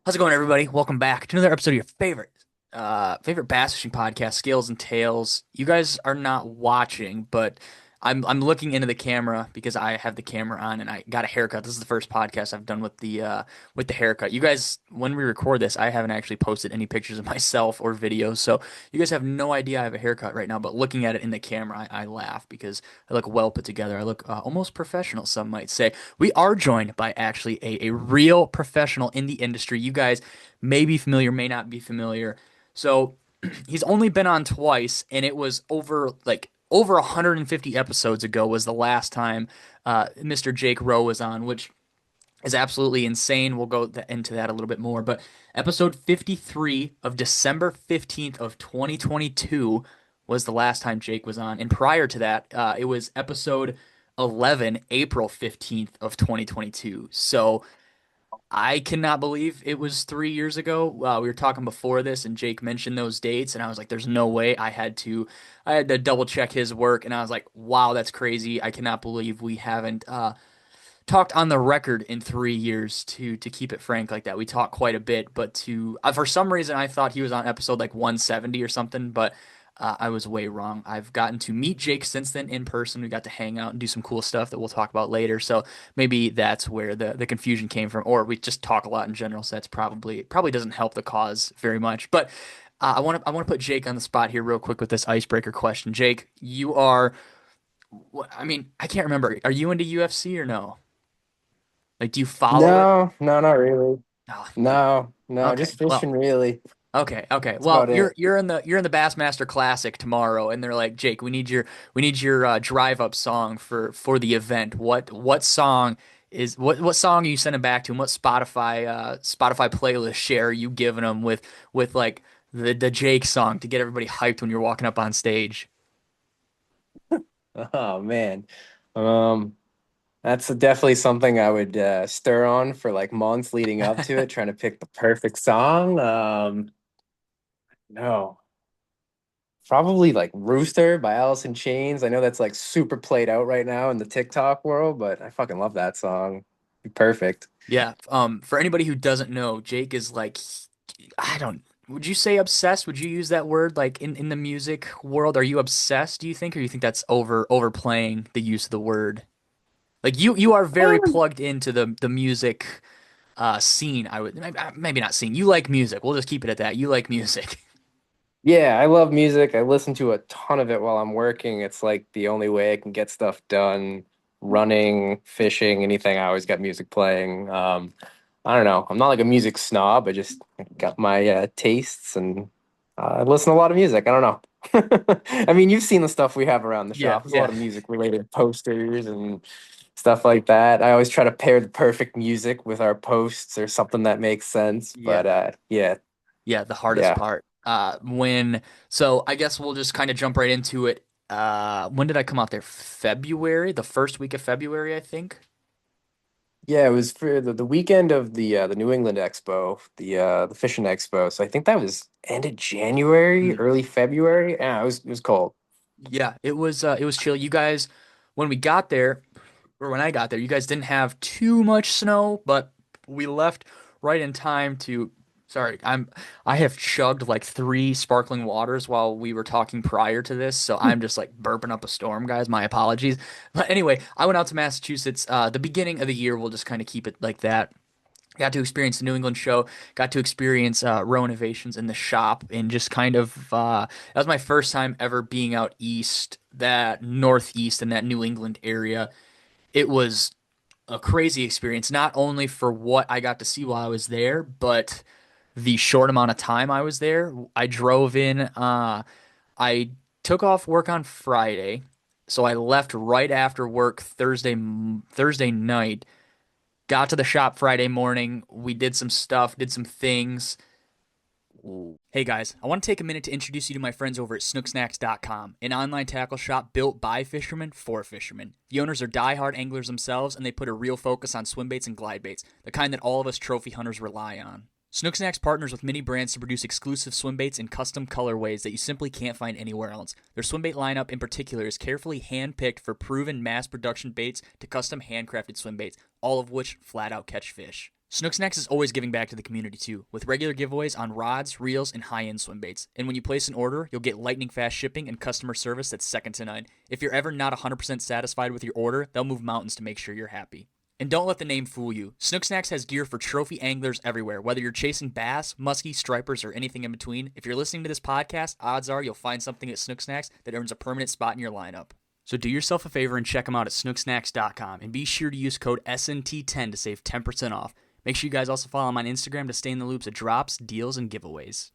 How's it going, everybody? Welcome back to another episode of your favorite bass fishing podcast, Scales and Tails. You guys are not watching, but I'm looking into the camera because I have the camera on and I got a haircut. This is the first podcast I've done with the haircut. You guys, when we record this, I haven't actually posted any pictures of myself or videos, so you guys have no idea I have a haircut right now. But looking at it in the camera, I laugh because I look well put together. I look almost professional, some might say. We are joined by actually a real professional in the industry. You guys may be familiar, may not be familiar. So he's only been on twice, and it was over 150 episodes ago was the last time Mr. Jake Rowe was on, which is absolutely insane. We'll go into that a little bit more. But episode 53 of December 15th of 2022 was the last time Jake was on. And prior to that, it was episode 11, April 15th of 2022. So I cannot believe it was 3 years ago. We were talking before this, and Jake mentioned those dates, and I was like, "There's no way." I had to double check his work, and I was like, "Wow, that's crazy! I cannot believe we haven't talked on the record in 3 years." To keep it frank like that, we talked quite a bit, but to for some reason I thought he was on episode like 170 or something, but I was way wrong. I've gotten to meet Jake since then in person. We got to hang out and do some cool stuff that we'll talk about later. So maybe that's where the confusion came from, or we just talk a lot in general. So that's probably doesn't help the cause very much. But I want to put Jake on the spot here real quick with this icebreaker question. Jake, you are. I mean, I can't remember. Are you into UFC or no? Like, do you follow it? No, no, not really. Oh, No, no, okay. just fishing Well, really. okay. That's Well, about it. you're in the Bassmaster Classic tomorrow, and they're like, Jake, we need your drive up song for the event. What song is what song are you sending back to him? What Spotify playlist share are you giving them with like the Jake song to get everybody hyped when you're walking up on stage? Oh man. Um, that's definitely something I would stir on for like months leading up to it, trying to pick the perfect song. No. Probably like Rooster by Alice in Chains. I know that's like super played out right now in the TikTok world, but I fucking love that song. Be perfect. Yeah. For anybody who doesn't know, Jake is like, I don't, would you say obsessed? Would you use that word like in the music world? Are you obsessed, do you think, or you think that's overplaying the use of the word? Like you are very plugged into the music scene. I would maybe not scene. You like music. We'll just keep it at that. You like music. Yeah, I love music. I listen to a ton of it while I'm working. It's like the only way I can get stuff done. Running, fishing, anything. I always got music playing. I don't know. I'm not like a music snob. I just got my tastes and I listen to a lot of music. I don't know. I mean, you've seen the stuff we have around the Yeah, shop. There's a lot yeah, of music related posters and stuff like that. I always try to pair the perfect music with our posts or something that makes sense. yeah, But yeah, yeah. The hardest yeah. part. So I guess we'll just kind of jump right into it. When did I come out there? February, the first week of February, I think. Yeah, it was for the weekend of the New England Expo, the fishing expo. So I think that was end of January, early February. Yeah, it was cold. Yeah, it was chill. You guys, when we got there, or when I got there, you guys didn't have too much snow, but we left right in time to. Sorry, I have chugged like three sparkling waters while we were talking prior to this, so I'm just like burping up a storm, guys. My apologies. But anyway, I went out to Massachusetts. The beginning of the year, we'll just kind of keep it like that. Got to experience the New England show, got to experience Row Innovations in the shop, and just kind of that was my first time ever being out east, that northeast and that New England area. It was a crazy experience, not only for what I got to see while I was there, but the short amount of time I was there. I drove in, I took off work on Friday, so I left right after work Thursday night. Got to the shop Friday morning. We did some stuff, did some things. Hey guys, I want to take a minute to introduce you to my friends over at snooksnacks.com, an online tackle shop built by fishermen for fishermen. The owners are die-hard anglers themselves, and they put a real focus on swim baits and glide baits, the kind that all of us trophy hunters rely on. Snooksnacks partners with many brands to produce exclusive swim baits in custom colorways that you simply can't find anywhere else. Their swim bait lineup in particular is carefully hand-picked for proven mass production baits to custom handcrafted swim baits, all of which flat out catch fish. Snook Snacks is always giving back to the community too, with regular giveaways on rods, reels, and high-end swim baits. And when you place an order, you'll get lightning fast shipping and customer service that's second to none. If you're ever not 100% satisfied with your order, they'll move mountains to make sure you're happy. And don't let the name fool you. Snook Snacks has gear for trophy anglers everywhere, whether you're chasing bass, muskie, stripers, or anything in between. If you're listening to this podcast, odds are you'll find something at Snook Snacks that earns a permanent spot in your lineup. So do yourself a favor and check them out at snooksnacks.com, and be sure to use code SNT10 to save 10% off. Make sure you guys also follow them on Instagram to stay in the loops of drops, deals, and giveaways.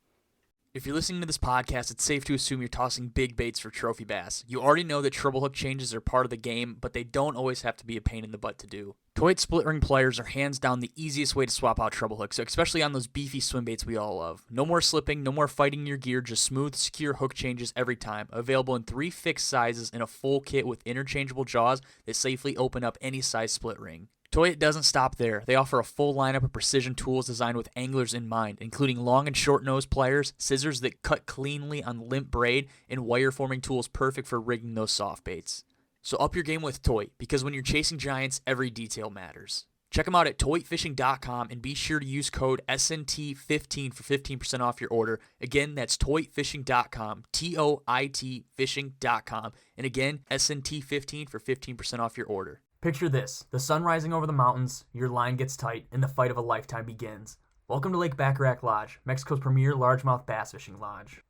If you're listening to this podcast, it's safe to assume you're tossing big baits for trophy bass. You already know that treble hook changes are part of the game, but they don't always have to be a pain in the butt to do. Toit split ring pliers are hands down the easiest way to swap out treble hooks, especially on those beefy swim baits we all love. No more slipping, no more fighting your gear, just smooth, secure hook changes every time. Available in 3 fixed sizes in a full kit with interchangeable jaws that safely open up any size split ring. Toyota doesn't stop there. They offer a full lineup of precision tools designed with anglers in mind, including long and short nose pliers, scissors that cut cleanly on limp braid, and wire forming tools perfect for rigging those soft baits. So up your game with Toy, because when you're chasing giants, every detail matters. Check them out at toyfishing.com and be sure to use code SNT15 for 15% off your order. Again, that's toyfishing.com, TOIT fishing.com, and again, SNT15 for 15% off your order. Picture this, the sun rising over the mountains, your line gets tight, and the fight of a lifetime begins. Welcome to Lake Bacharach Lodge, Mexico's premier largemouth bass fishing lodge.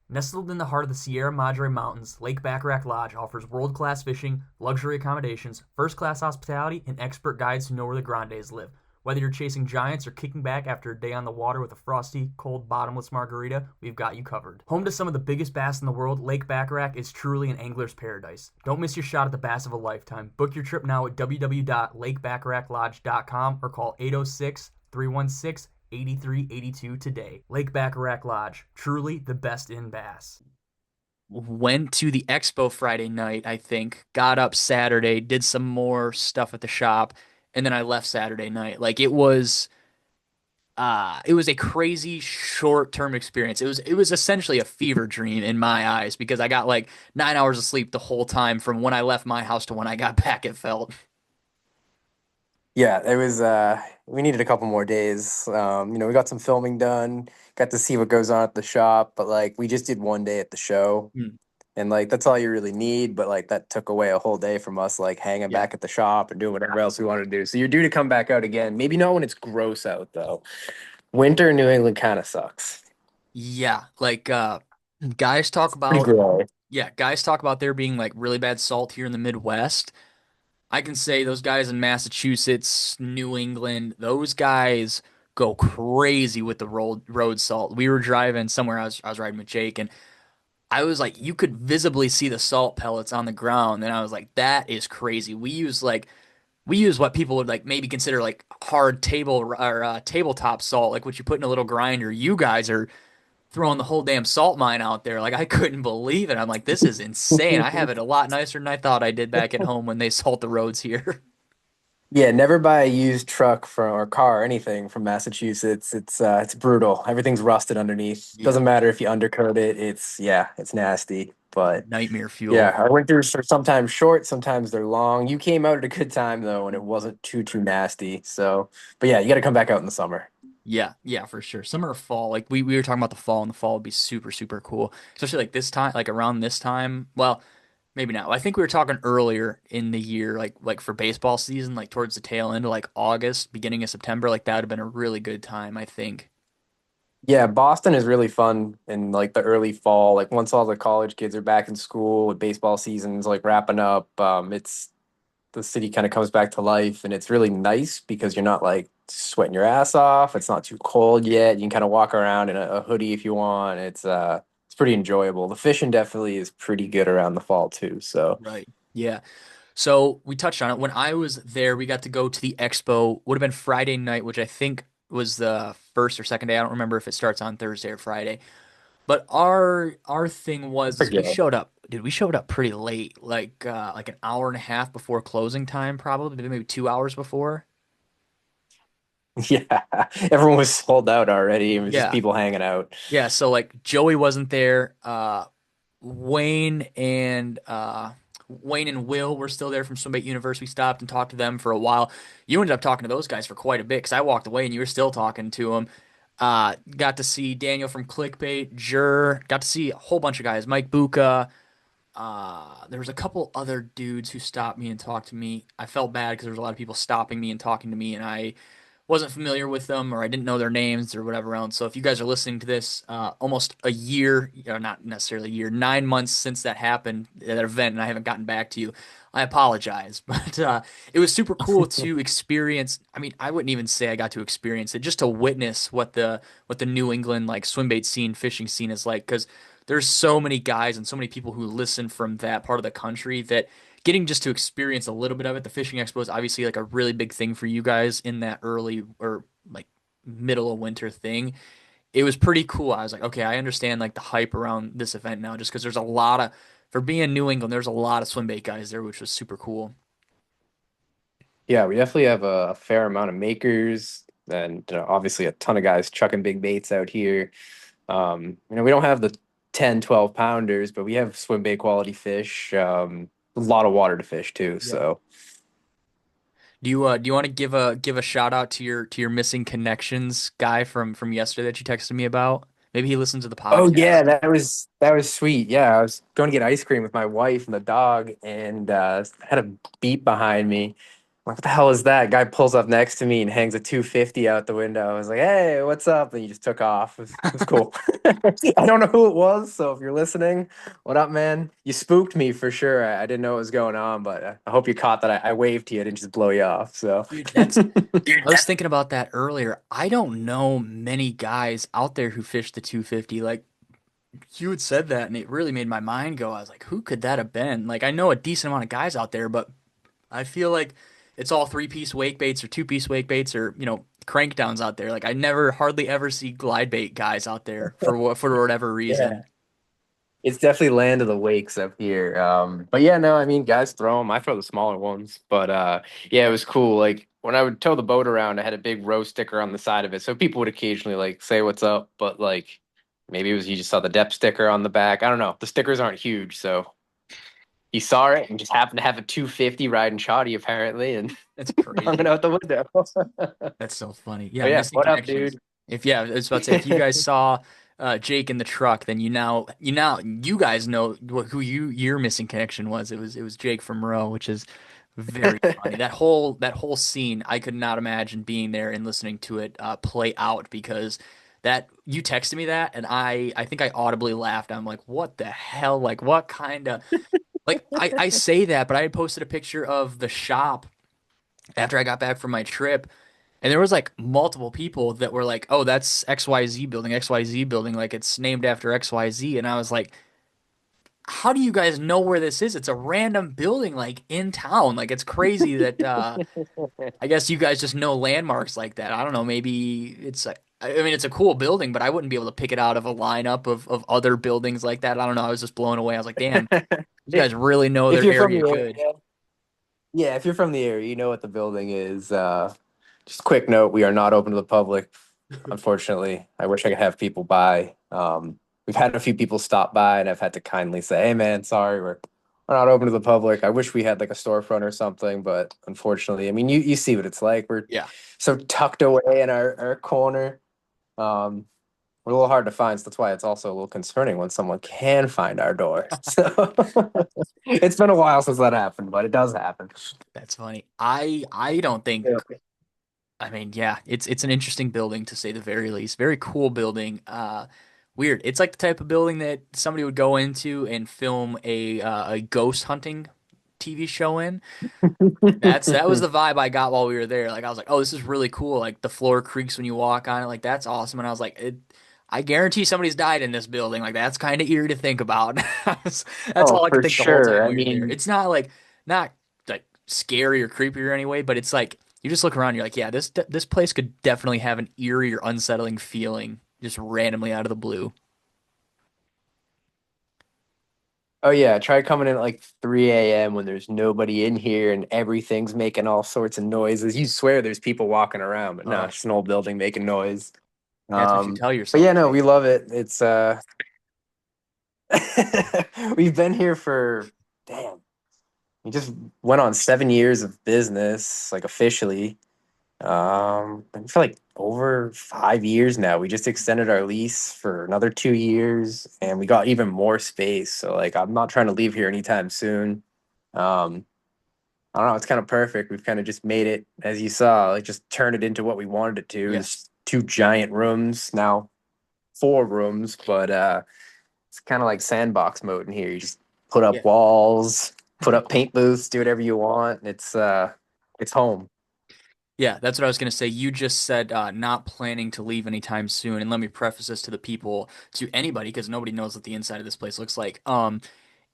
Nestled in the heart of the Sierra Madre Mountains, Lake Bacharach Lodge offers world-class fishing, luxury accommodations, first-class hospitality, and expert guides who know where the grandes live. Whether you're chasing giants or kicking back after a day on the water with a frosty, cold, bottomless margarita, we've got you covered. Home to some of the biggest bass in the world, Lake Bacharach is truly an angler's paradise. Don't miss your shot at the bass of a lifetime. Book your trip now at www.lakebacharachlodge.com or call 806-316-8382 today. Lake Bacharach Lodge, truly the best in bass. Went to the expo Friday night, I think. Got up Saturday, did some more stuff at the shop, and then I left Saturday night. Like it was a crazy short-term experience. It was essentially a fever dream in my eyes because I got like 9 hours of sleep the whole time from when I left my house to when I got back, it felt. Yeah, it was we needed a couple more days. We got some filming done, got to see what goes on at the shop, but like we just did one day at the show. Hmm. And like that's all you really need, but like that took away a whole day from us like hanging Yeah. back at the shop and doing whatever else we wanted to do. So you're due to come back out again. Maybe not when it's gross out though. Winter in New England kind of sucks. Yeah, like guys talk Pretty about gray. guys talk about there being like really bad salt here in the Midwest. I can say those guys in Massachusetts, New England, those guys go crazy with the road salt. We were driving somewhere. I was riding with Jake, and I was like, you could visibly see the salt pellets on the ground, and I was like, that is crazy. We use what people would like maybe consider like hard table or tabletop salt, like what you put in a little grinder. You guys are throwing the whole damn salt mine out there. Like I couldn't believe it. I'm like, this is insane. I have it a lot nicer than I thought I did back at home when they salt the roads here. Yeah, never buy a used truck from or car or anything from Massachusetts. It's brutal. Everything's rusted underneath. Yeah, Doesn't matter if you undercoat it. It's nasty. But nightmare yeah, fuel. our winters are sometimes short, sometimes they're long. You came out at a good time though, and it wasn't too nasty. So, but yeah, you got to come back out in the summer. Yeah, yeah, for sure. Summer or fall, like we were talking about the fall, and the fall would be super, super cool. Especially like this time, like around this time. Well, maybe not. I think we were talking earlier in the year, like for baseball season, like towards the tail end of like August, beginning of September, like that would have been a really good time, I think. Yeah, Boston is really fun in like the early fall. Like once all the college kids are back in school with baseball seasons like wrapping up, it's the city kind of comes back to life and it's really nice because you're not like sweating your ass off. It's not too cold yet. You can kind of walk around in a hoodie if you want. It's pretty enjoyable. The fishing definitely is pretty good around the fall too. So Right. Yeah. So we touched on it. When I was there, we got to go to the expo. Would have been Friday night, which I think was the first or second day. I don't remember if it starts on Thursday or Friday. But our thing was is we forget. showed up. Dude, we showed up pretty late, like an hour and a half before closing time, probably maybe 2 hours before. Yeah, everyone was sold out already. It was just Yeah. people hanging out. Yeah, so like Joey wasn't there. Wayne and Wayne and Will were still there from Swimbait Universe. We stopped and talked to them for a while. You ended up talking to those guys for quite a bit because I walked away and you were still talking to them. Got to see Daniel from Clickbait, Jur, got to see a whole bunch of guys, Mike Buka. There was a couple other dudes who stopped me and talked to me. I felt bad because there was a lot of people stopping me and talking to me, and I wasn't familiar with them or I didn't know their names or whatever else. So if you guys are listening to this, almost a year, or not necessarily a year, 9 months since that happened, that event, and I haven't gotten back to you, I apologize. But it was super cool to experience. I mean, I wouldn't even say I got to experience it, just to witness what the New England like swim bait scene, fishing scene is like, because there's so many guys and so many people who listen from that part of the country that getting just to experience a little bit of it. The fishing expo is obviously like a really big thing for you guys in that early or like middle of winter thing. It was pretty cool. I was like, okay, I understand like the hype around this event now, just because there's a lot of for being New England, there's a lot of swim bait guys there, which was super cool. Yeah, we definitely have a fair amount of makers and obviously a ton of guys chucking big baits out here. We don't have the 10, 12 pounders, but we have swim bait quality fish. A lot of water to fish too. Yeah. So, Do you want to give a shout out to your missing connections guy from yesterday that you texted me about? Maybe he listens to the oh podcast. yeah, that was sweet. Yeah, I was going to get ice cream with my wife and the dog, and had a beep behind me. Like, what the hell is that? Guy pulls up next to me and hangs a 250 out the window. I was like, "Hey, what's up?" And he just took off. It was cool. I don't know who it was, so if you're listening, what up, man? You spooked me for sure. I didn't know what was going on, but I hope you caught that I waved to you. I didn't just blow you off. So, Dude, I was thinking about that earlier. I don't know many guys out there who fish the 250. Like you had said that, and it really made my mind go. I was like, who could that have been? Like I know a decent amount of guys out there, but I feel like it's all three-piece wake baits or two-piece wake baits or crank downs out there. Like I never, hardly ever see glide bait guys out there for whatever yeah. reason. It's definitely land of the wakes up here. But yeah, no, I mean, guys throw them. I throw the smaller ones, but yeah, it was cool. Like when I would tow the boat around, I had a big row sticker on the side of it, so people would occasionally like say what's up. But like maybe it was you just saw the depth sticker on the back. I don't know. The stickers aren't huge, so he saw it and just happened to have a 250 riding shoddy apparently, and That's hung it crazy. out the window. That's so funny. Yeah, But yeah, missing what up, connections. dude? If yeah, I was about to say if you guys saw Jake in the truck, then you guys know who your missing connection was. It was Jake from Row, which is very funny. That whole scene, I could not imagine being there and listening to it play out because that you texted me that and I think I audibly laughed. I'm like, what the hell? Like what kind of like I say that, but I had posted a picture of the shop after I got back from my trip. And there was like multiple people that were like, "Oh, that's XYZ building, XYZ building, like it's named after XYZ." And I was like, "How do you guys know where this is? It's a random building like in town. Like it's crazy that I guess you guys just know landmarks like that. I don't know, maybe it's like I mean it's a cool building, but I wouldn't be able to pick it out of a lineup of other buildings like that. I don't know. I was just blown away. I was like, "Damn, these if guys really know if their you're from area the good." area, yeah, if you're from the area, you know what the building is. Just a quick note, we are not open to the public, unfortunately. I wish I could have people by. We've had a few people stop by and I've had to kindly say, hey man, sorry, we're not open to the public. I wish we had like a storefront or something, but unfortunately, I mean you see what it's like. We're Yeah. so tucked away in our corner. Um, we're a little hard to find, so that's why it's also a little concerning when someone can find our door. So it's been a while since that happened, but it does happen. That's funny. I don't think Yeah. I mean, yeah, it's an interesting building to say the very least. Very cool building. Weird. It's like the type of building that somebody would go into and film a ghost hunting TV show in. That was the vibe I got while we were there. Like I was like, oh, this is really cool. Like the floor creaks when you walk on it. Like that's awesome. And I was like, I guarantee somebody's died in this building. Like that's kind of eerie to think about. That's Oh, all I could for think the whole sure. time I we were there. mean, It's not like scary or creepy or anyway, but it's like you just look around, you're like, yeah, this place could definitely have an eerie or unsettling feeling just randomly out of the blue. oh yeah, try coming in at like 3 a.m. when there's nobody in here and everything's making all sorts of noises. You swear there's people walking around, but no, Oh, it's just an old building making noise. that's what you Um, tell but yourself, yeah, no, we Jake. love it. It's we've been here for damn. we just went on 7 years of business, like officially. And for like over 5 years now. We just extended our lease for another 2 years, and we got even more space. So like, I'm not trying to leave here anytime soon. Um, I don't know. It's kind of perfect. We've kind of just made it, as you saw, like just turned it into what we wanted it to. Yeah. There's two giant rooms now, four rooms, but it's kind of like sandbox mode in here. You just put up Yeah. walls, put up paint booths, do whatever you want. It's home. Yeah, that's what I was going to say. You just said not planning to leave anytime soon. And let me preface this to the people, to anybody, because nobody knows what the inside of this place looks like.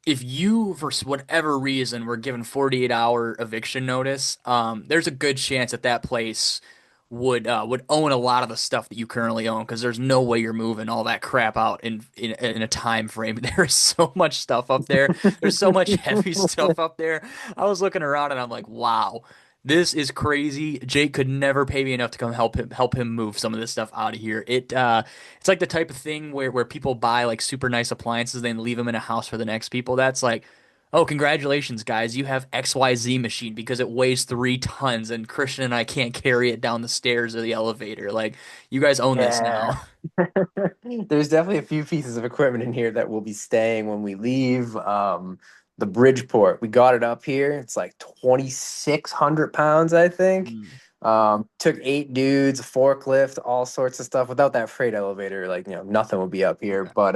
If you, for whatever reason, were given 48-hour eviction notice, there's a good chance that that place would own a lot of the stuff that you currently own, because there's no way you're moving all that crap out in a time frame. There's so much stuff up there. There's so much heavy stuff up there. I was looking around and I'm like, wow. This is crazy. Jake could never pay me enough to come help him move some of this stuff out of here. It's like the type of thing where people buy like super nice appliances, then leave them in a house for the next people. That's like, oh, congratulations, guys. You have XYZ machine because it weighs 3 tons and Christian and I can't carry it down the stairs or the elevator. Like, you guys own this Yeah. now. There's definitely a few pieces of equipment in here that will be staying when we leave. The Bridgeport, we got it up here. It's like 2,600 pounds, I think. Hmm. Took 8 dudes, a forklift, all sorts of stuff. Without that freight elevator, like, nothing would be up here. Okay. But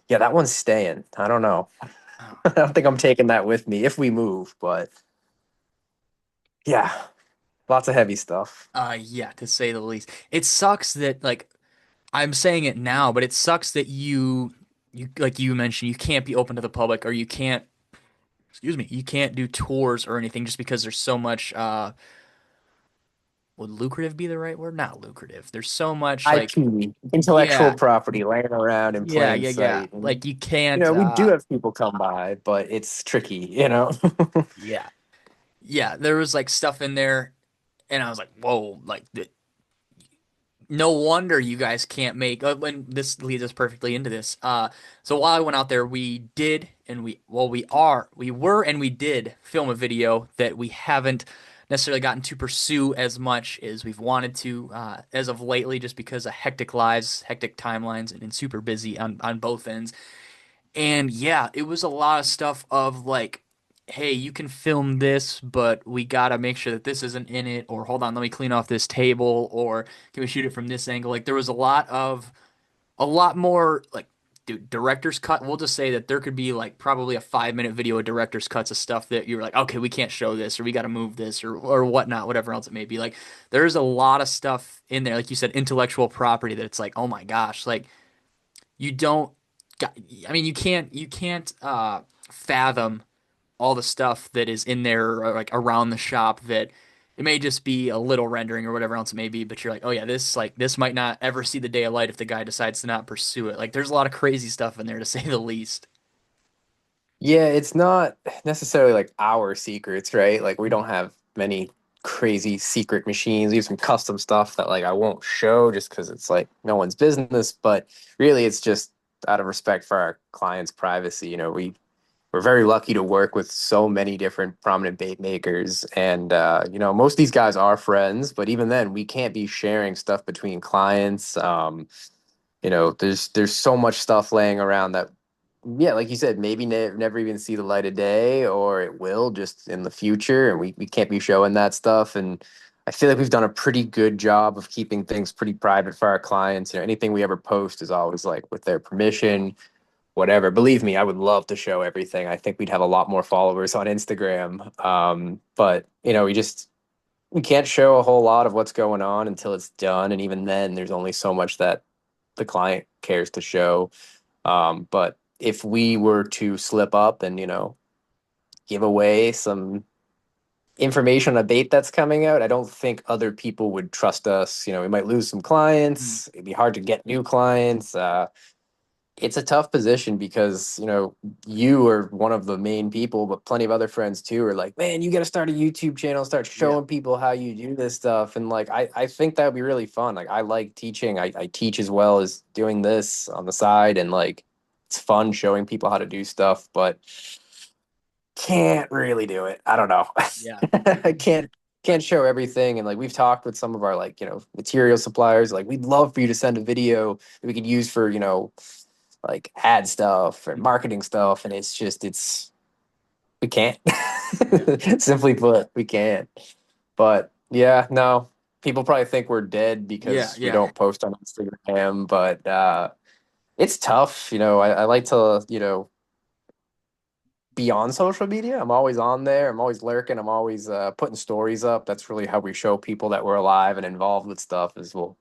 yeah, that one's staying. I don't know. Oh. I don't think I'm taking that with me if we move, but yeah, lots of heavy stuff. Yeah, to say the least. It sucks that like I'm saying it now, but it sucks that you like you mentioned you can't be open to the public or you can't excuse me, you can't do tours or anything just because there's so much would lucrative be the right word? Not lucrative. There's so much like IP, intellectual yeah, property laying around in yeah, plain yeah, yeah. sight. And, Like you can't we do have people come by, but it's tricky. yeah. Yeah, there was like stuff in there and I was like, "Whoa, like no wonder you guys can't make when this leads us perfectly into this. So while I went out there, we did and we were and we did film a video that we haven't necessarily gotten to pursue as much as we've wanted to as of lately, just because of hectic lives, hectic timelines, and super busy on both ends. And yeah, it was a lot of stuff of like, hey, you can film this, but we gotta make sure that this isn't in it, or hold on, let me clean off this table, or can we shoot it from this angle? Like there was a lot more like dude, director's cut. We'll just say that there could be like probably a 5 minute video of director's cuts of stuff that you were like, okay, we can't show this, or we gotta move this, or whatnot, whatever else it may be. Like there's a lot of stuff in there, like you said, intellectual property that it's like, oh my gosh, like you don't I mean you can't fathom all the stuff that is in there like around the shop that it may just be a little rendering or whatever else it may be, but you're like, oh yeah, this might not ever see the day of light if the guy decides to not pursue it. Like there's a lot of crazy stuff in there to say the least. Yeah, it's not necessarily like our secrets, right? Like, we Mhm. don't have many crazy secret machines. We have some custom stuff that like I won't show just because it's like no one's business. But really, it's just out of respect for our clients' privacy. We're very lucky to work with so many different prominent bait makers, and most of these guys are friends. But even then, we can't be sharing stuff between clients. There's so much stuff laying around that, yeah, like you said, maybe never even see the light of day, or it will just in the future, and we can't be showing that stuff. And I feel like we've done a pretty good job of keeping things pretty private for our clients. Anything we ever post is always like with their permission, whatever. Believe me, I would love to show everything. I think we'd have a lot more followers on Instagram. But we can't show a whole lot of what's going on until it's done, and even then, there's only so much that the client cares to show. But if we were to slip up and, give away some information on a bait that's coming out, I don't think other people would trust us. We might lose some Mhm. clients. It'd be hard to get new clients. It's a tough position because, you are one of the main people, but plenty of other friends too are like, man, you got to start a YouTube channel, start Yeah. showing people how you do this stuff. And like, I think that would be really fun. Like, I like teaching. I teach as well as doing this on the side. And like, it's fun showing people how to do stuff. But can't really do it. I don't know. Yeah. I can't show everything. And like we've talked with some of our like, material suppliers, like we'd love for you to send a video that we could use for, like ad stuff and marketing stuff. And it's we can't. Yeah. Simply put, we can't. But yeah, no. People probably think we're dead Yeah. because we Yeah. don't post on Instagram, but it's tough. I like to, be on social media. I'm always on there. I'm always lurking. I'm always putting stories up. That's really how we show people that we're alive and involved with stuff. Is we'll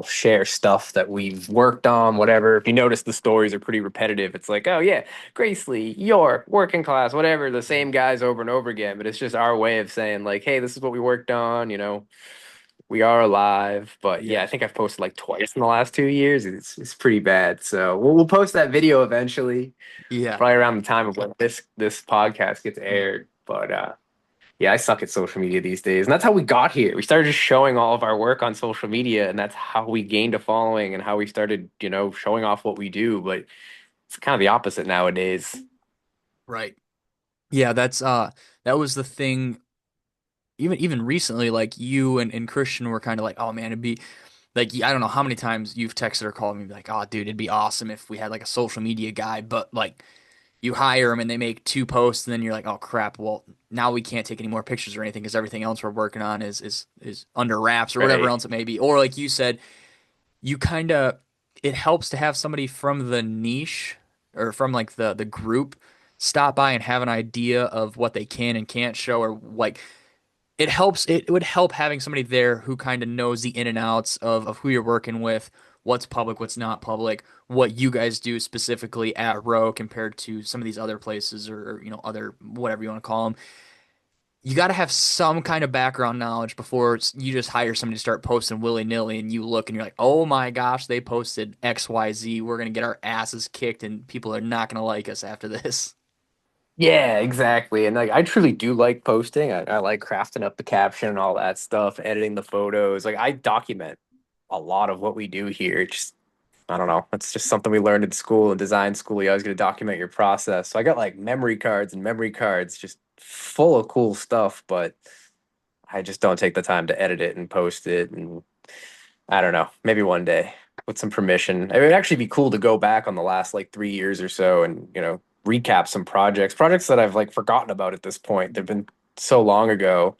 share stuff that we've worked on, whatever. If you notice, the stories are pretty repetitive. It's like, oh yeah, Grace Lee, York, working class, whatever, the same guys over and over again. But it's just our way of saying like, hey, this is what we worked on. We are alive. But yeah, I Yeah. think I've posted like twice in the last 2 years. It's pretty bad. So we'll post that video eventually, Yeah. probably around the time of when this podcast gets aired. But yeah, I suck at social media these days, and that's how we got here. We started just showing all of our work on social media, and that's how we gained a following and how we started, showing off what we do. But it's kind of the opposite nowadays. Right. Yeah, that was the thing. Even recently, like you and Christian were kind of like, oh man, it'd be like I don't know how many times you've texted or called me like, oh dude, it'd be awesome if we had like a social media guy, but like you hire them and they make two posts and then you're like, oh crap, well now we can't take any more pictures or anything because everything else we're working on is under wraps or whatever Right. else it may be. Or like you said, you kind of it helps to have somebody from the niche or from like the group stop by and have an idea of what they can and can't show or like it would help having somebody there who kind of knows the in and outs of who you're working with, what's public, what's not public, what you guys do specifically at Row compared to some of these other places or other whatever you want to call them. You got to have some kind of background knowledge before you just hire somebody to start posting willy-nilly and you look and you're like, "Oh my gosh, they posted XYZ. We're going to get our asses kicked and people are not going to like us after this." Yeah, exactly. And like I truly do like posting. I like crafting up the caption and all that stuff, editing the photos. Like I document a lot of what we do here. It's just I don't know. It's just something we learned in school and design school. You always got to document your process. So I got like memory cards and memory cards just full of cool stuff, but I just don't take the time to edit it and post it. And I don't know. Maybe one day with some permission. It would actually be cool to go back on the last like 3 years or so and, recap some projects that I've like forgotten about at this point. They've been so long ago.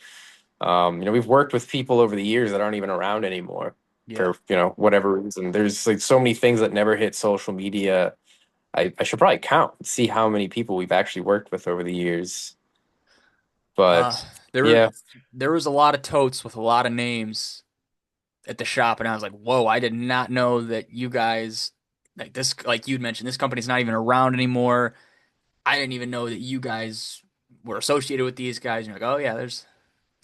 We've worked with people over the years that aren't even around anymore Yeah. for, whatever reason. There's like so many things that never hit social media. I should probably count and see how many people we've actually worked with over the years. Uh, But there were yeah, there was a lot of totes with a lot of names at the shop, and I was like, "Whoa, I did not know that you guys like this." Like you'd mentioned, this company's not even around anymore. I didn't even know that you guys were associated with these guys. And you're like, "Oh yeah, there's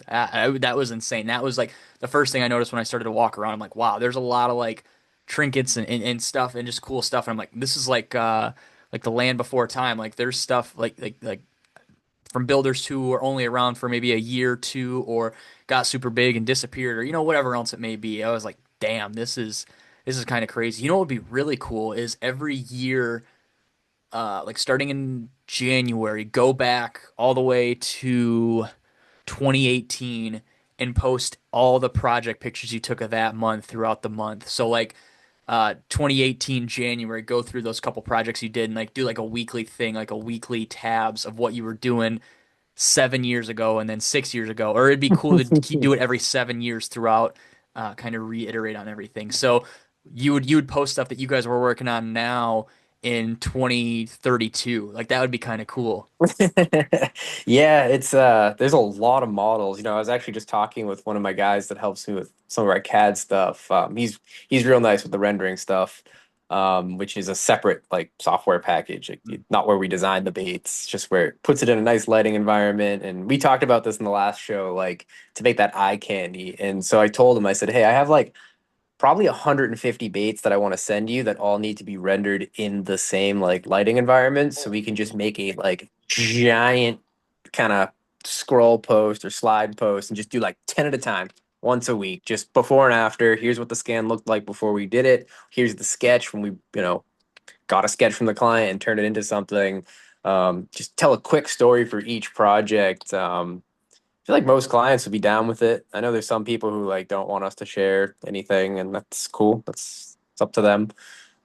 that was insane." That was like the first thing I noticed when I started to walk around. I'm like, "Wow, there's a lot of like trinkets and stuff and just cool stuff." And I'm like, "This is like the land before time. Like there's stuff like from builders who were only around for maybe a year or two or got super big and disappeared or whatever else it may be." I was like, damn, this is kind of crazy. You know what would be really cool is every year, like starting in January, go back all the way to 2018 and post all the project pictures you took of that month throughout the month. So like 2018 January, go through those couple projects you did and like do like a weekly thing, like a weekly tabs of what you were doing 7 years ago and then 6 years ago, or it'd be cool to keep do it every 7 years throughout, kind of reiterate on everything. So you would post stuff that you guys were working on now in 2032. Like that would be kind of cool. yeah, it's there's a lot of models. I was actually just talking with one of my guys that helps me with some of our CAD stuff. He's real nice with the rendering stuff, which is a separate like software package, not where we design the baits, just where it puts it in a nice lighting environment. And we talked about this in the last show, like to make that eye candy. And so I told him, I said, hey, I have like probably 150 baits that I want to send you that all need to be rendered in the same like lighting environment so we can just make a like giant kind of scroll post or slide post and just do like 10 at a time once a week, just before and after. Here's what the scan looked like before we did it. Here's the sketch when we got a sketch from the client and turned it into something. Just tell a quick story for each project. I feel like most clients would be down with it. I know there's some people who like don't want us to share anything, and that's cool. That's it's up to them.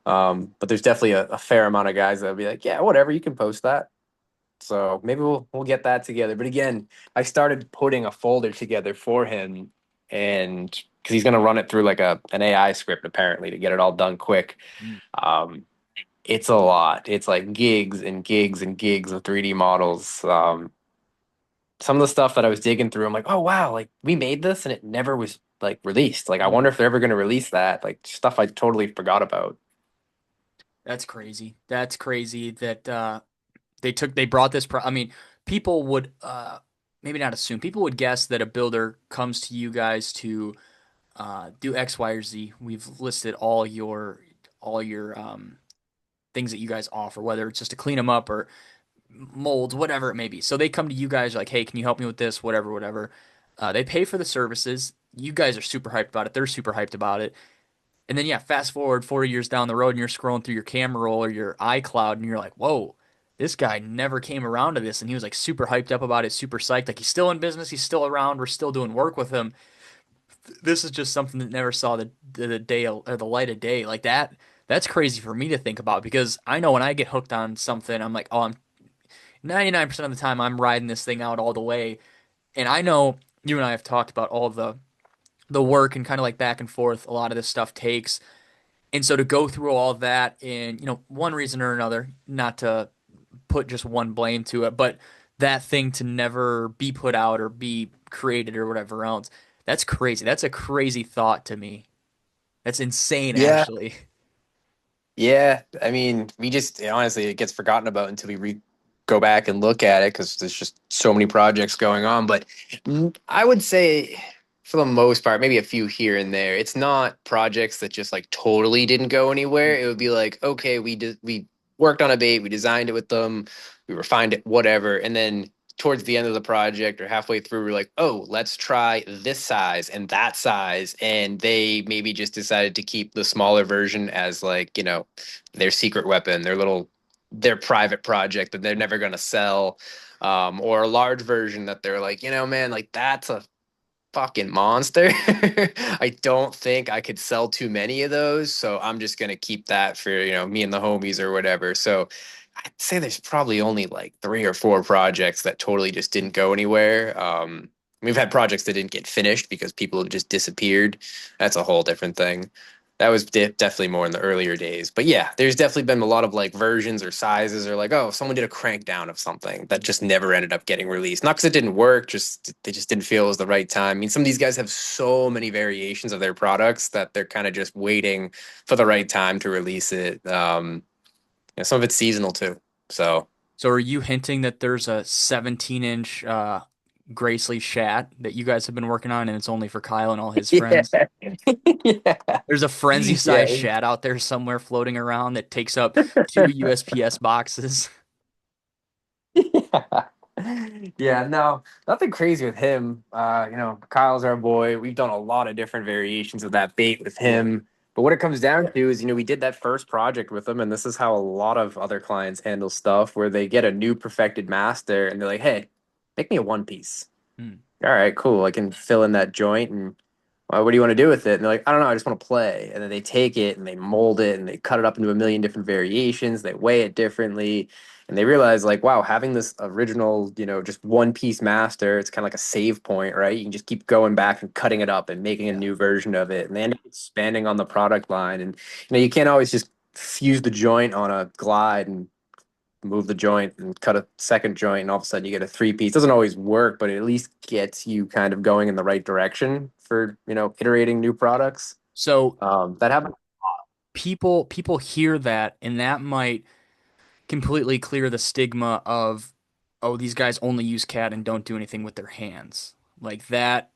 But there's definitely a fair amount of guys that'll be like, yeah, whatever, you can post that. So maybe we'll get that together. But again, I started putting a folder together for him, and because he's gonna run it through like an AI script apparently to get it all done quick. Mm. Um, it's a lot. It's like gigs and gigs and gigs of 3D models. Some of the stuff that I was digging through, I'm like, oh wow, like we made this and it never was like released. Like I Mm. wonder if they're ever gonna release that. Like stuff I totally forgot about. That's crazy. That's crazy that they brought this I mean, people would maybe not assume. People would guess that a builder comes to you guys to do X, Y, or Z. We've listed all your things that you guys offer, whether it's just to clean them up or molds, whatever it may be. So they come to you guys like, hey, can you help me with this? Whatever, whatever. They pay for the services. You guys are super hyped about it. They're super hyped about it. And then yeah, fast forward 4 years down the road and you're scrolling through your camera roll or your iCloud and you're like, whoa, this guy never came around to this. And he was like super hyped up about it, super psyched. Like he's still in business, he's still around, we're still doing work with him. This is just something that never saw the day or the light of day. Like that, that's crazy for me to think about because I know when I get hooked on something, I'm like, oh, I'm 99% of the time I'm riding this thing out all the way. And I know you and I have talked about all the work and kind of like back and forth a lot of this stuff takes. And so to go through all that in, one reason or another, not to put just one blame to it, but that thing to never be put out or be created or whatever else, that's crazy. That's a crazy thought to me. That's insane, Yeah, actually. yeah. I mean, we just honestly it gets forgotten about until we go back and look at it because there's just so many projects going on. But I would say for the most part, maybe a few here and there. It's not projects that just like totally didn't go anywhere. It would be like, okay, we worked on a bait, we designed it with them, we refined it, whatever, and then towards the end of the project or halfway through, we're like, oh, let's try this size and that size. And they maybe just decided to keep the smaller version as like, their secret weapon, their private project that they're never going to sell. Or a large version that they're like, man, like that's a fucking monster. I don't think I could sell too many of those, so I'm just gonna keep that for me and the homies or whatever. So I'd say there's probably only like 3 or 4 projects that totally just didn't go anywhere. We've had projects that didn't get finished because people just disappeared. That's a whole different thing. That was definitely more in the earlier days. But yeah, there's definitely been a lot of like versions or sizes or like, oh, someone did a crank down of something that just never ended up getting released. Not because it didn't work, just they just didn't feel it was the right time. I mean, some of these guys have so many variations of their products that they're kind of just waiting for the right time to release it. Some of it's seasonal too. So So are you hinting that there's a 17-inch Gracely Shat that you guys have been working on and it's only for Kyle and all his yeah, friends? yeah, There's a frenzy size yeah. Shat out there somewhere floating around that takes up 2 USPS boxes. Yeah. Yeah, no, nothing crazy with him. Kyle's our boy. We've done a lot of different variations of that bait with him. But what it comes down to is, we did that first project with him, and this is how a lot of other clients handle stuff where they get a new perfected master and they're like, hey, make me a one piece. Hmm. All right, cool. I can fill in that joint and what do you want to do with it? And they're like, I don't know, I just want to play. And then they take it and they mold it and they cut it up into a million different variations. They weigh it differently. And they realize, like, wow, having this original, just one piece master, it's kind of like a save point, right? You can just keep going back and cutting it up and making a Yeah. new version of it. And they end up expanding on the product line. And, you can't always just fuse the joint on a glide and move the joint and cut a second joint and all of a sudden you get a 3 piece. Doesn't always work, but it at least gets you kind of going in the right direction for iterating new products. So That happens. people hear that and that might completely clear the stigma of, oh, these guys only use CAD and don't do anything with their hands. Like that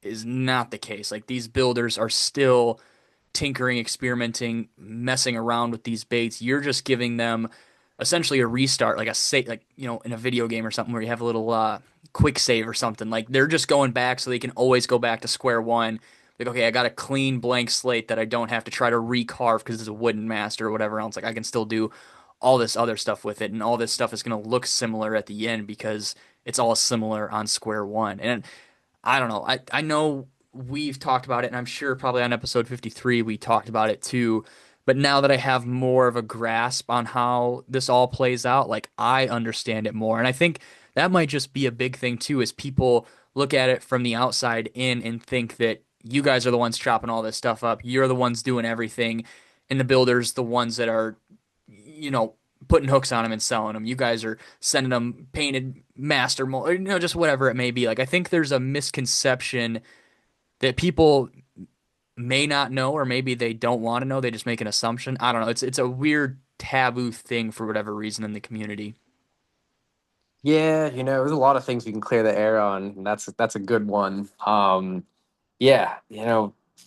is not the case. Like these builders are still tinkering, experimenting, messing around with these baits. You're just giving them essentially a restart, like a save, like in a video game or something where you have a little quick save or something. Like they're just going back so they can always go back to square one. Like, okay, I got a clean blank slate that I don't have to try to recarve because it's a wooden master or whatever else. Like I can still do all this other stuff with it, and all this stuff is going to look similar at the end because it's all similar on square one. And I don't know. I know we've talked about it, and I'm sure probably on episode 53 we talked about it too. But now that I have more of a grasp on how this all plays out, like I understand it more. And I think that might just be a big thing too, is people look at it from the outside in and think that you guys are the ones chopping all this stuff up. You're the ones doing everything, and the builders the ones that are, you know, putting hooks on them and selling them. You guys are sending them painted master mold, or, just whatever it may be. Like I think there's a misconception that people may not know, or maybe they don't want to know. They just make an assumption. I don't know. It's a weird taboo thing for whatever reason in the community. Yeah, there's a lot of things we can clear the air on, and that's a good one. Yeah,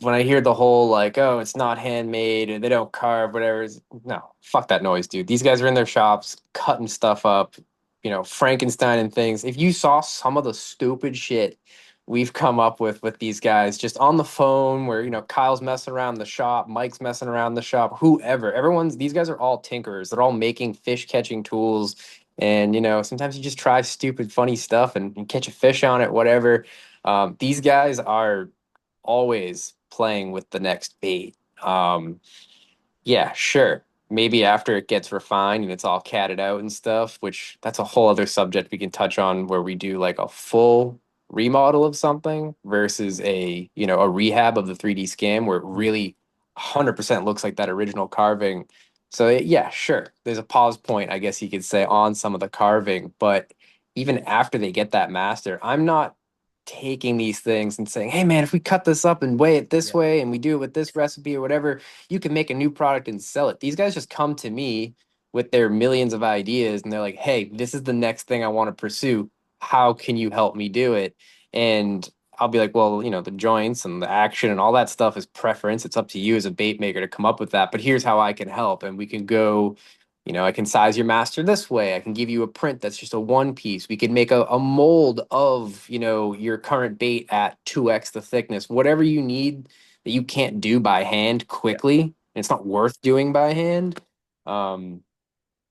when I hear the whole like, oh, it's not handmade or they don't carve, whatever, no, fuck that noise, dude. These guys are in their shops cutting stuff up, Frankenstein and things. If you saw some of the stupid shit we've come up with these guys just on the phone where, Kyle's messing around the shop, Mike's messing around the shop, whoever, these guys are all tinkerers. They're all making fish catching tools. And, sometimes you just try stupid, funny stuff and catch a fish on it, whatever. These guys are always playing with the next bait. Yeah, sure. Maybe after it gets refined and it's all catted out and stuff, which that's a whole other subject we can touch on where we do like a full remodel of something versus a rehab of the 3D scan where it really 100% looks like that original carving. So yeah, sure. There's a pause point, I guess you could say, on some of the carving, but even after they get that master, I'm not taking these things and saying, "Hey man, if we cut this up and weigh it this Yeah. way and we do it with this recipe or whatever, you can make a new product and sell it." These guys just come to me with their millions of ideas and they're like, "Hey, this is the next thing I want to pursue. How can you help me do it?" And I'll be like, "Well, the joints and the action and all that stuff is preference. It's up to you as a bait maker to come up with that. But here's how I can help." And we can go, I can size your master this way. I can give you a print that's just a one piece. We could make a mold of, your current bait at 2x the thickness. Whatever you need that you can't do by hand Yeah. quickly, and it's not worth doing by hand. Um,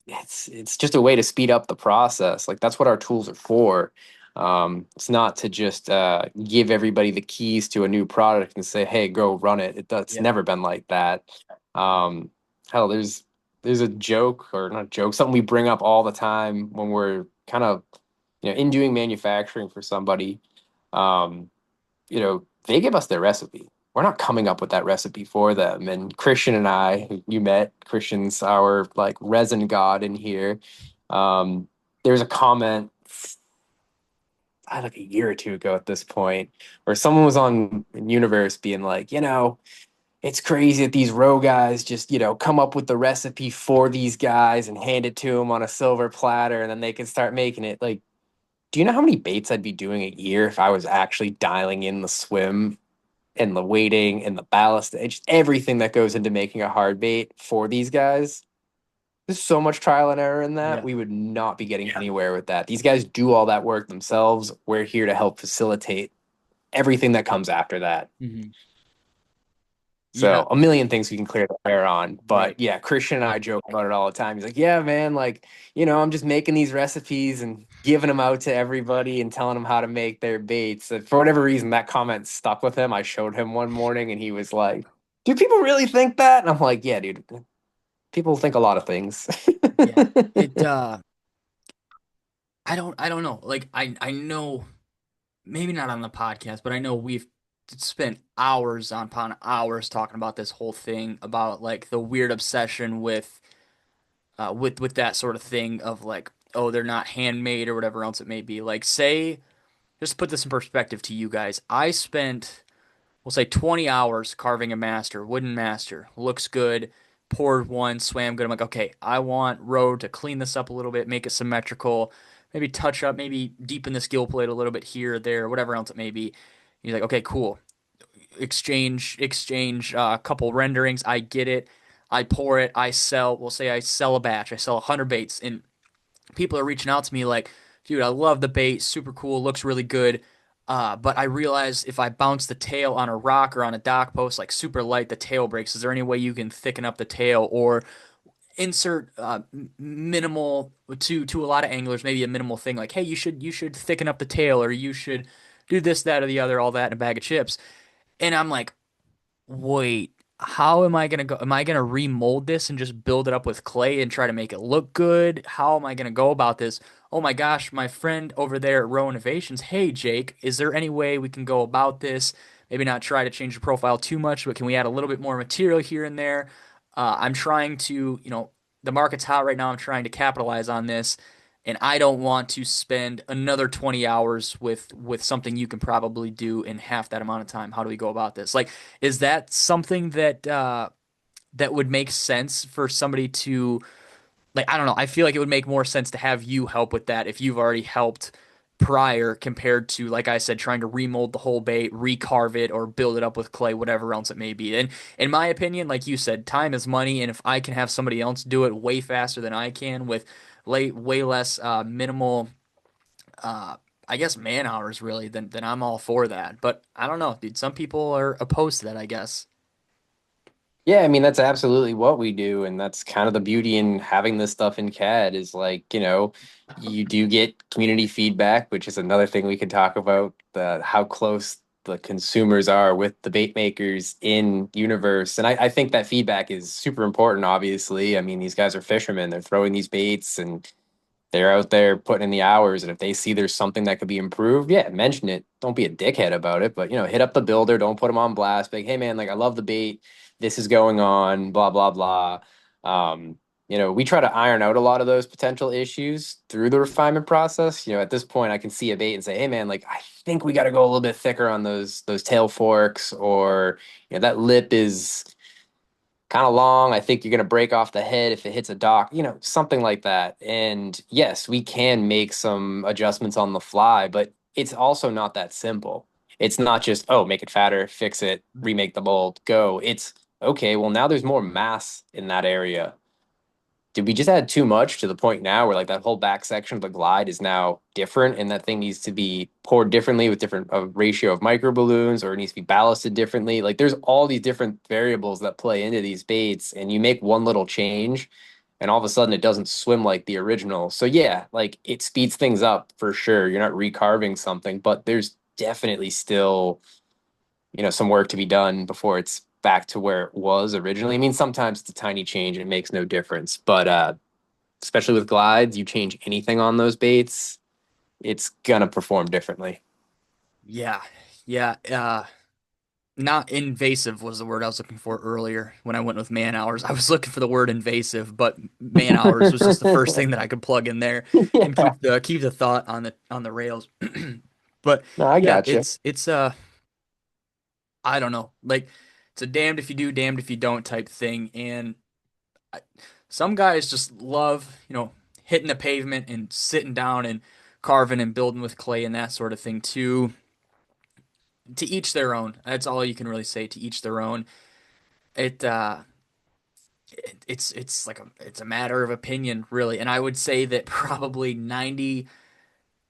it's just a way to speed up the process. Like that's what our tools are for. It's not to just give everybody the keys to a new product and say, "Hey, go run it." It's Yeah. never been like that. Um, Hell, there's a joke or not a joke, something we bring up all the time when we're kind of in doing manufacturing for somebody. Um, they give us their recipe. We're not coming up with that recipe for them. And Christian and I, who you met, Christian's our like resin god in here. There's a comment like a year or two ago at this point where someone was on Universe being like, it's crazy that these row guys just, come up with the recipe for these guys and hand it to them on a silver platter and then they can start making it. Like, do you know how many baits I'd be doing a year if I was actually dialing in the swim and the weighting and the ballast, and just everything that goes into making a hard bait for these guys? There's so much trial and error in that. Yeah. We would not be getting anywhere with that. These guys do all that work themselves. We're here to help facilitate everything that comes after that. Hmm. Yeah. So a million things we can clear the air on. Right. But yeah, Christian and I joke about it all the time. He's like, "Yeah, man, like, I'm just making these recipes and giving them out to everybody and telling them how to make their baits." And for whatever reason, that comment stuck with him. I showed him one morning and he was like, "Do people really think that?" And I'm like, "Yeah, dude, people think a lot of things." Yeah. It I don't know. Like I know, maybe not on the podcast, but I know we've spent hours upon hours talking about this whole thing about like the weird obsession with that sort of thing of like, oh, they're not handmade or whatever else it may be. Like say, just to put this in perspective to you guys, I spent, we'll say, 20 hours carving a master, wooden master. Looks good. Poured one, swam good. I'm like, okay, I want Road to clean this up a little bit, make it symmetrical, maybe touch up, maybe deepen the skill plate a little bit here or there, whatever else it may be. He's like, okay, cool. Exchange a couple renderings. I get it. I pour it. I sell. We'll say I sell a batch. I sell 100 baits, and people are reaching out to me like, dude, I love the bait, super cool, looks really good. But I realize if I bounce the tail on a rock or on a dock post, like super light, the tail breaks. Is there any way you can thicken up the tail? Or insert minimal to a lot of anglers, maybe a minimal thing like, hey, you should thicken up the tail, or you should do this, that, or the other, all that in a bag of chips. And I'm like, wait, how am I gonna go? Am I gonna remold this and just build it up with clay and try to make it look good? How am I gonna go about this? Oh my gosh, my friend over there at Row Innovations. Hey Jake, is there any way we can go about this? Maybe not try to change the profile too much, but can we add a little bit more material here and there? I'm trying to, the market's hot right now. I'm trying to capitalize on this, and I don't want to spend another 20 hours with something you can probably do in half that amount of time. How do we go about this? Like, is that something that would make sense for somebody to, like, I don't know. I feel like it would make more sense to have you help with that if you've already helped prior, compared to, like I said, trying to remold the whole bait, recarve it, or build it up with clay, whatever else it may be. And in my opinion, like you said, time is money, and if I can have somebody else do it way faster than I can with way less minimal, uh, I guess, man hours, really, then I'm all for that. But I don't know, dude. Some people are opposed to that, I guess. Yeah, I mean that's absolutely what we do, and that's kind of the beauty in having this stuff in CAD is like, you do get community feedback, which is another thing we can talk about, the how close the consumers are with the bait makers in universe. And I think that feedback is super important, obviously. I mean, these guys are fishermen, they're throwing these baits and they're out there putting in the hours, and if they see there's something that could be improved, yeah, mention it. Don't be a dickhead about it, but hit up the builder. Don't put them on blast. Like, hey man, like I love the bait. This is going on. Blah blah blah. We try to iron out a lot of those potential issues through the refinement process. At this point, I can see a bait and say, hey man, like I think we got to go a little bit thicker on those tail forks, or that lip is kind of long. I think you're going to break off the head if it hits a dock, something like that. And yes, we can make some adjustments on the fly, but it's also not that simple. It's not just, oh, make it fatter, fix it, remake the mold, go. It's okay, well, now there's more mass in that area. Did we just add too much to the point now where like that whole back section of the glide is now different and that thing needs to be poured differently with different ratio of micro balloons, or it needs to be ballasted differently? Like there's all these different variables that play into these baits, and you make one little change and all of a sudden it doesn't swim like the original. So yeah, like it speeds things up for sure. You're not recarving something, but there's definitely still some work to be done before it's back to where it was originally. I mean, sometimes it's a tiny change and it makes no difference, but especially with glides, you change anything on those baits, it's gonna perform differently. Yeah, yeah. Not invasive was the word I was looking for earlier when I went with man hours. I was looking for the word invasive, but man hours was just the first thing that I could plug in there and Yeah, keep the thought on the rails. But no, I yeah, gotcha. it's I don't know. Like, it's a damned if you do, damned if you don't type thing. And I, some guys just love, hitting the pavement and sitting down and carving and building with clay and that sort of thing too. To each their own. That's all you can really say. To each their own. It it's like it's a matter of opinion, really. And I would say that probably 90,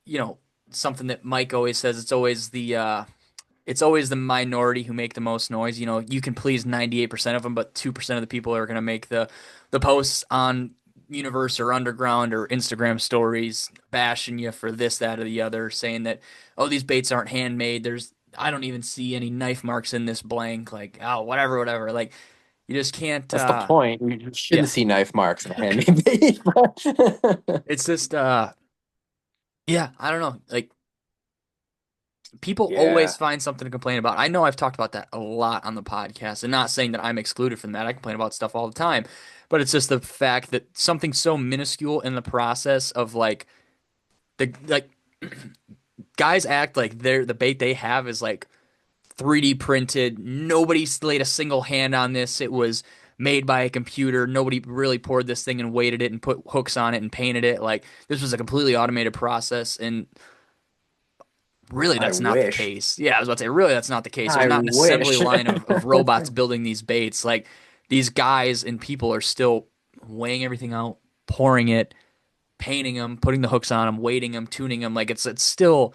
you know, something that Mike always says, it's always the minority who make the most noise. You can please 98% of them, but 2% of the people are going to make the posts on Universe or Underground or Instagram stories bashing you for this, that, or the other, saying that, oh, these baits aren't handmade. I don't even see any knife marks in this blank. Like, oh, whatever, whatever. Like, you just can't, That's the point. You shouldn't yeah. see knife marks in a handmade bait. It's just, yeah, I don't know. Like, people always Yeah. find something to complain about. I know I've talked about that a lot on the podcast, and not saying that I'm excluded from that. I complain about stuff all the time, but it's just the fact that something so minuscule in the process of like guys act like the bait they have is like 3D printed. Nobody's laid a single hand on this. It was made by a computer. Nobody really poured this thing and weighted it and put hooks on it and painted it. Like, this was a completely automated process, and really, I that's not the wish. case. Yeah, I was about to say, really, that's not the case. There's I not an assembly wish. line of robots building these baits. Like, these guys and people are still weighing everything out, pouring it, painting them, putting the hooks on them, weighting them, tuning them. Like, it's still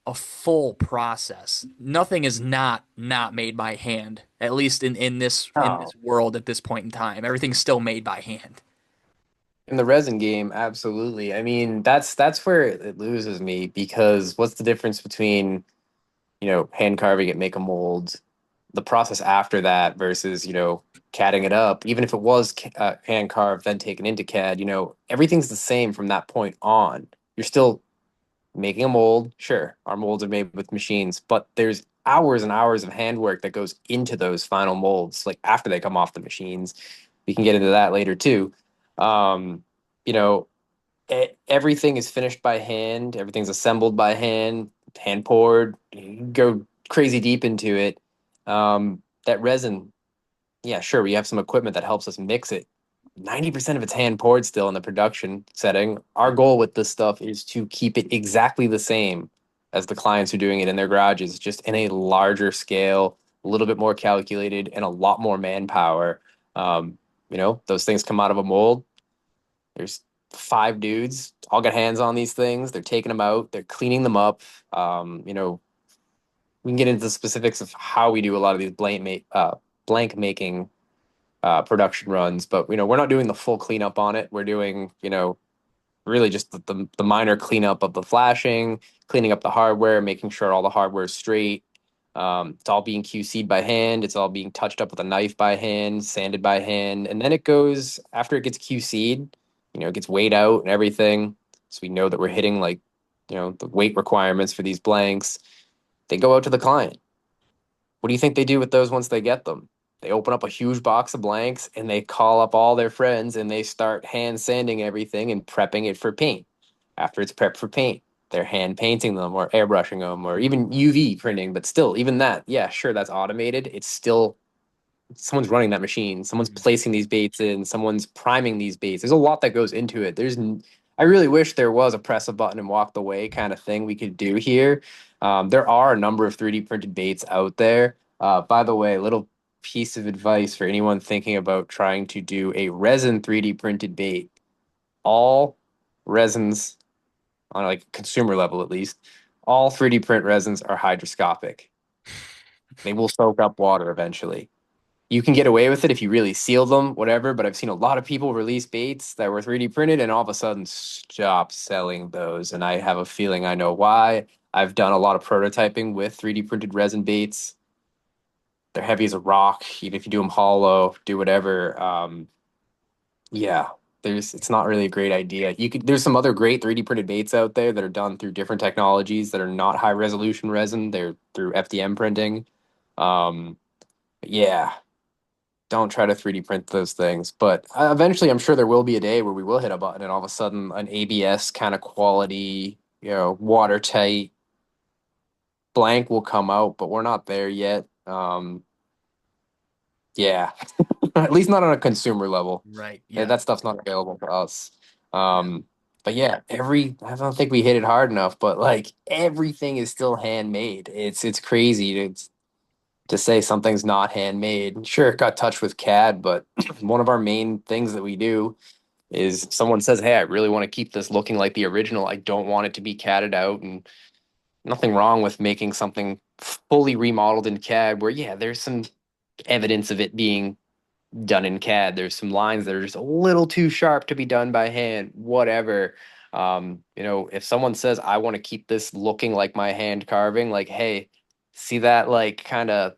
a full process. Nothing is not made by hand. At least in this Oh, world at this point in time, everything's still made by hand. In the resin game, absolutely. I mean, that's where it loses me because what's the difference between, hand carving it, make a mold, the process after that versus, CADing it up, even if it was hand carved, then taken into CAD, everything's the same from that point on. You're still making a mold. Sure, our molds are made with machines, but there's hours and hours of handwork that goes into those final molds, like after they come off the machines. We can get into that later too. Um, you know, everything is finished by hand, everything's assembled by hand, hand poured. You can go crazy deep into it. That resin, yeah, sure, we have some equipment that helps us mix it. 90% of it's hand poured still in the production setting. Our goal with this stuff is to keep it exactly the same as the clients are doing it in their garages, just in a larger scale, a little bit more calculated, and a lot more manpower. Those things come out of a mold. There's 5 dudes, all got hands on these things. They're taking them out, they're cleaning them up. We can get into the specifics of how we do a lot of these blank making production runs, but we're not doing the full cleanup on it. We're doing, really just the minor cleanup of the flashing, cleaning up the hardware, making sure all the hardware is straight. It's all being QC'd by hand. It's all being touched up with a knife by hand, sanded by hand, and then it goes after it gets QC'd. It gets weighed out and everything, so we know that we're hitting like, the weight requirements for these blanks. They go out to the client. What do you think they do with those once they get them? They open up a huge box of blanks and they call up all their friends and they start hand sanding everything and prepping it for paint. After it's prepped for paint, they're hand painting them or airbrushing them or even UV printing. But still, even that, yeah, sure, that's automated. It's still someone's running that machine, someone's Mhm. placing these baits in, someone's priming these baits. There's a lot that goes into it. I really wish there was a press a button and walk the way kind of thing we could do here. There are a number of 3D printed baits out there. By the way, little piece of advice for anyone thinking about trying to do a resin 3D printed bait. All resins, on like consumer level at least, all 3D print resins are hygroscopic. They will soak up water eventually. You can get away with it if you really seal them, whatever. But I've seen a lot of people release baits that were 3D printed and all of a sudden stop selling those. And I have a feeling I know why. I've done a lot of prototyping with 3D printed resin baits. They're heavy as a rock, even if you do them hollow, do whatever. Yeah, it's not really a great idea. There's some other great 3D printed baits out there that are done through different technologies that are not high resolution resin. They're through FDM printing. Um, yeah, don't try to 3D print those things. But eventually, I'm sure there will be a day where we will hit a button and all of a sudden an ABS kind of quality, watertight blank will come out, but we're not there yet. Yeah, at least not on a consumer level. Right. That Yeah. that stuff's not available for us. Yeah. But yeah, I don't think we hit it hard enough, but like everything is still handmade. It's crazy to say something's not handmade. Sure, it got touched with CAD, but one of our main things that we do is if someone says, "Hey, I really want to keep this looking like the original. I don't want it to be CADed out." And nothing wrong with making something fully remodeled in CAD where, yeah, there's some evidence of it being done in CAD. There's some lines that are just a little too sharp to be done by hand, whatever. If someone says, I want to keep this looking like my hand carving, like, hey, see that like kind of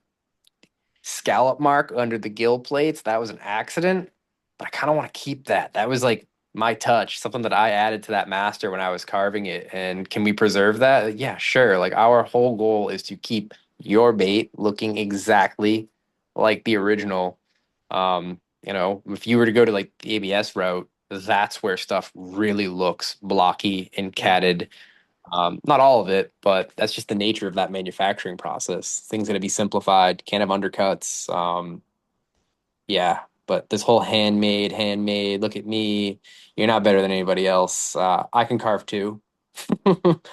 scallop mark under the gill plates? That was an accident, but I kind of want to keep that. That was like my touch, something that I added to that master when I was carving it. And can we preserve that? Yeah, sure. Like our whole goal is to keep your bait looking exactly like the original. If you were to go to like the ABS route, that's where stuff really looks blocky and Yeah. catted. Not all of it, but that's just the nature of that manufacturing process. Things going to be simplified, can't have undercuts. Yeah, but this whole handmade, look at me, you're not better than anybody else. I can carve too.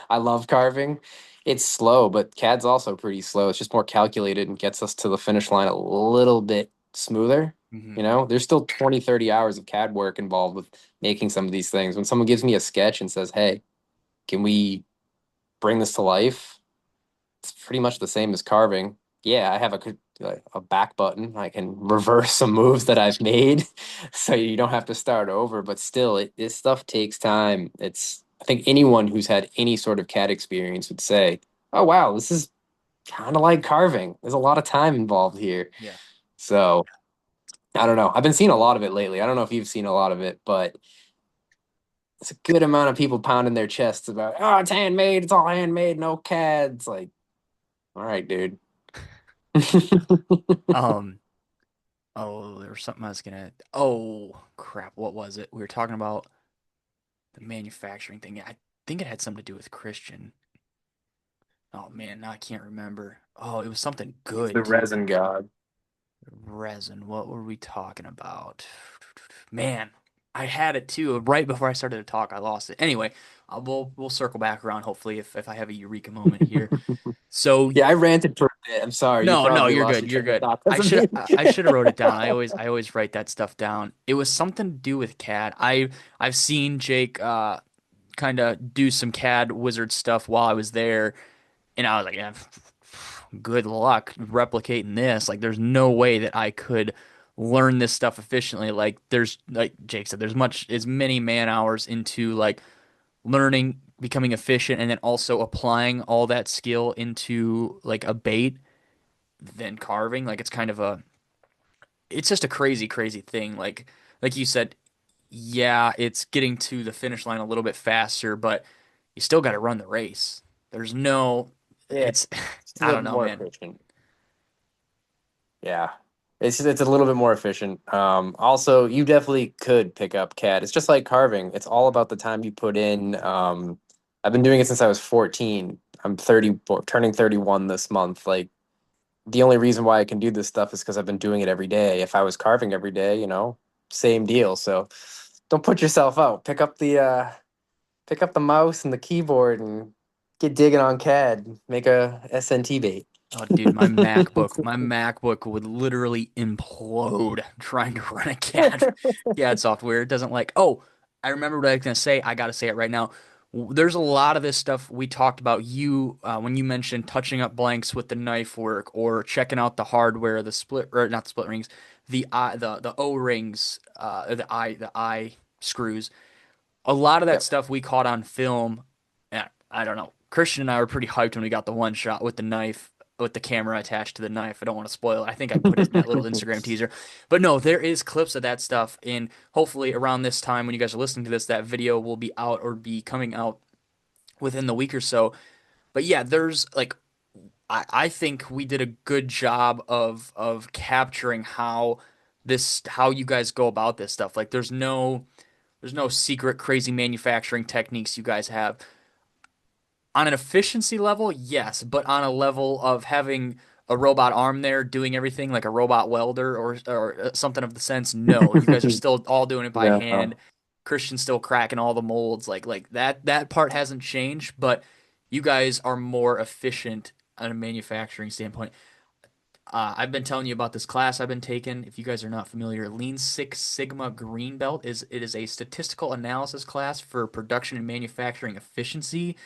I love carving. It's slow, but CAD's also pretty slow. It's just more calculated and gets us to the finish line a little bit smoother. Hmm. There's still 20, 30 hours of CAD work involved with making some of these things. When someone gives me a sketch and says, hey, can we bring this to life? It's pretty much the same as carving. Yeah, I have a back button. I can reverse some moves that I've made, so you don't have to start over. But still, this stuff takes time. I think anyone who's had any sort of CAD experience would say, "Oh wow, this is kind of like carving. There's a lot of time involved here." Yeah. So I don't know. I've been seeing a lot of it lately. I don't know if you've seen a lot of it, but it's a good amount of people pounding their chests about, "Oh, it's handmade. It's all handmade. No CAD." It's like, all right, dude. Um, oh, there was something I was gonna. Oh, crap. What was it? We were talking about the manufacturing thing. I think it had something to do with Christian. Oh man, now I can't remember. Oh, it was something He's the good too. resin god. Resin. What were we talking about? Man, I had it too. Right before I started to talk, I lost it. Anyway, we'll circle back around hopefully if I have a eureka moment here. So Yeah, I ranted for a bit. I'm sorry. You no, probably you're lost good. your You're train of good. thought because of me. I should have wrote it down. I always write that stuff down. It was something to do with CAD. I've seen Jake kind of do some CAD wizard stuff while I was there, and I was like, yeah, good luck replicating this. Like, there's no way that I could learn this stuff efficiently. Like, there's like Jake said, there's much as many man hours into like learning, becoming efficient, and then also applying all that skill into like a bait than carving. Like, it's just a crazy, crazy thing. Like you said, yeah, it's getting to the finish line a little bit faster, but you still got to run the race. There's no, Yeah, it's, it's a I little don't bit know, more man. efficient. Yeah. It's a little bit more efficient. Also, you definitely could pick up CAD. It's just like carving. It's all about the time you put in. I've been doing it since I was 14. I'm 30, turning 31 this month. Like the only reason why I can do this stuff is because I've been doing it every day. If I was carving every day, same deal. So don't put yourself out. Pick up the mouse and the keyboard and get digging on CAD. Make a SNT bait. Oh, dude, my MacBook would literally implode trying to run a CAD software. It doesn't like, oh, I remember what I was gonna say. I gotta say it right now. There's a lot of this stuff we talked about. When you mentioned touching up blanks with the knife work or checking out the hardware, the split, or not the split rings, the O rings, the eye screws. A lot of that Yep. stuff we caught on film. Yeah, I don't know. Christian and I were pretty hyped when we got the one shot with the knife, with the camera attached to the knife. I don't want to spoil it. I think I put it in that little Instagram teaser. But no, there is clips of that stuff. And hopefully around this time when you guys are listening to this, that video will be out or be coming out within the week or so. But yeah, there's like I think we did a good job of capturing how you guys go about this stuff. Like there's no secret crazy manufacturing techniques you guys have. On an efficiency level, yes, but on a level of having a robot arm there doing everything like a robot welder or something of the sense, no. You guys are still all doing it by No. hand. Christian's still cracking all the molds. Like that part hasn't changed, but you guys are more efficient on a manufacturing standpoint. I've been telling you about this class I've been taking. If you guys are not familiar, Lean Six Sigma Green Belt is a statistical analysis class for production and manufacturing efficiency.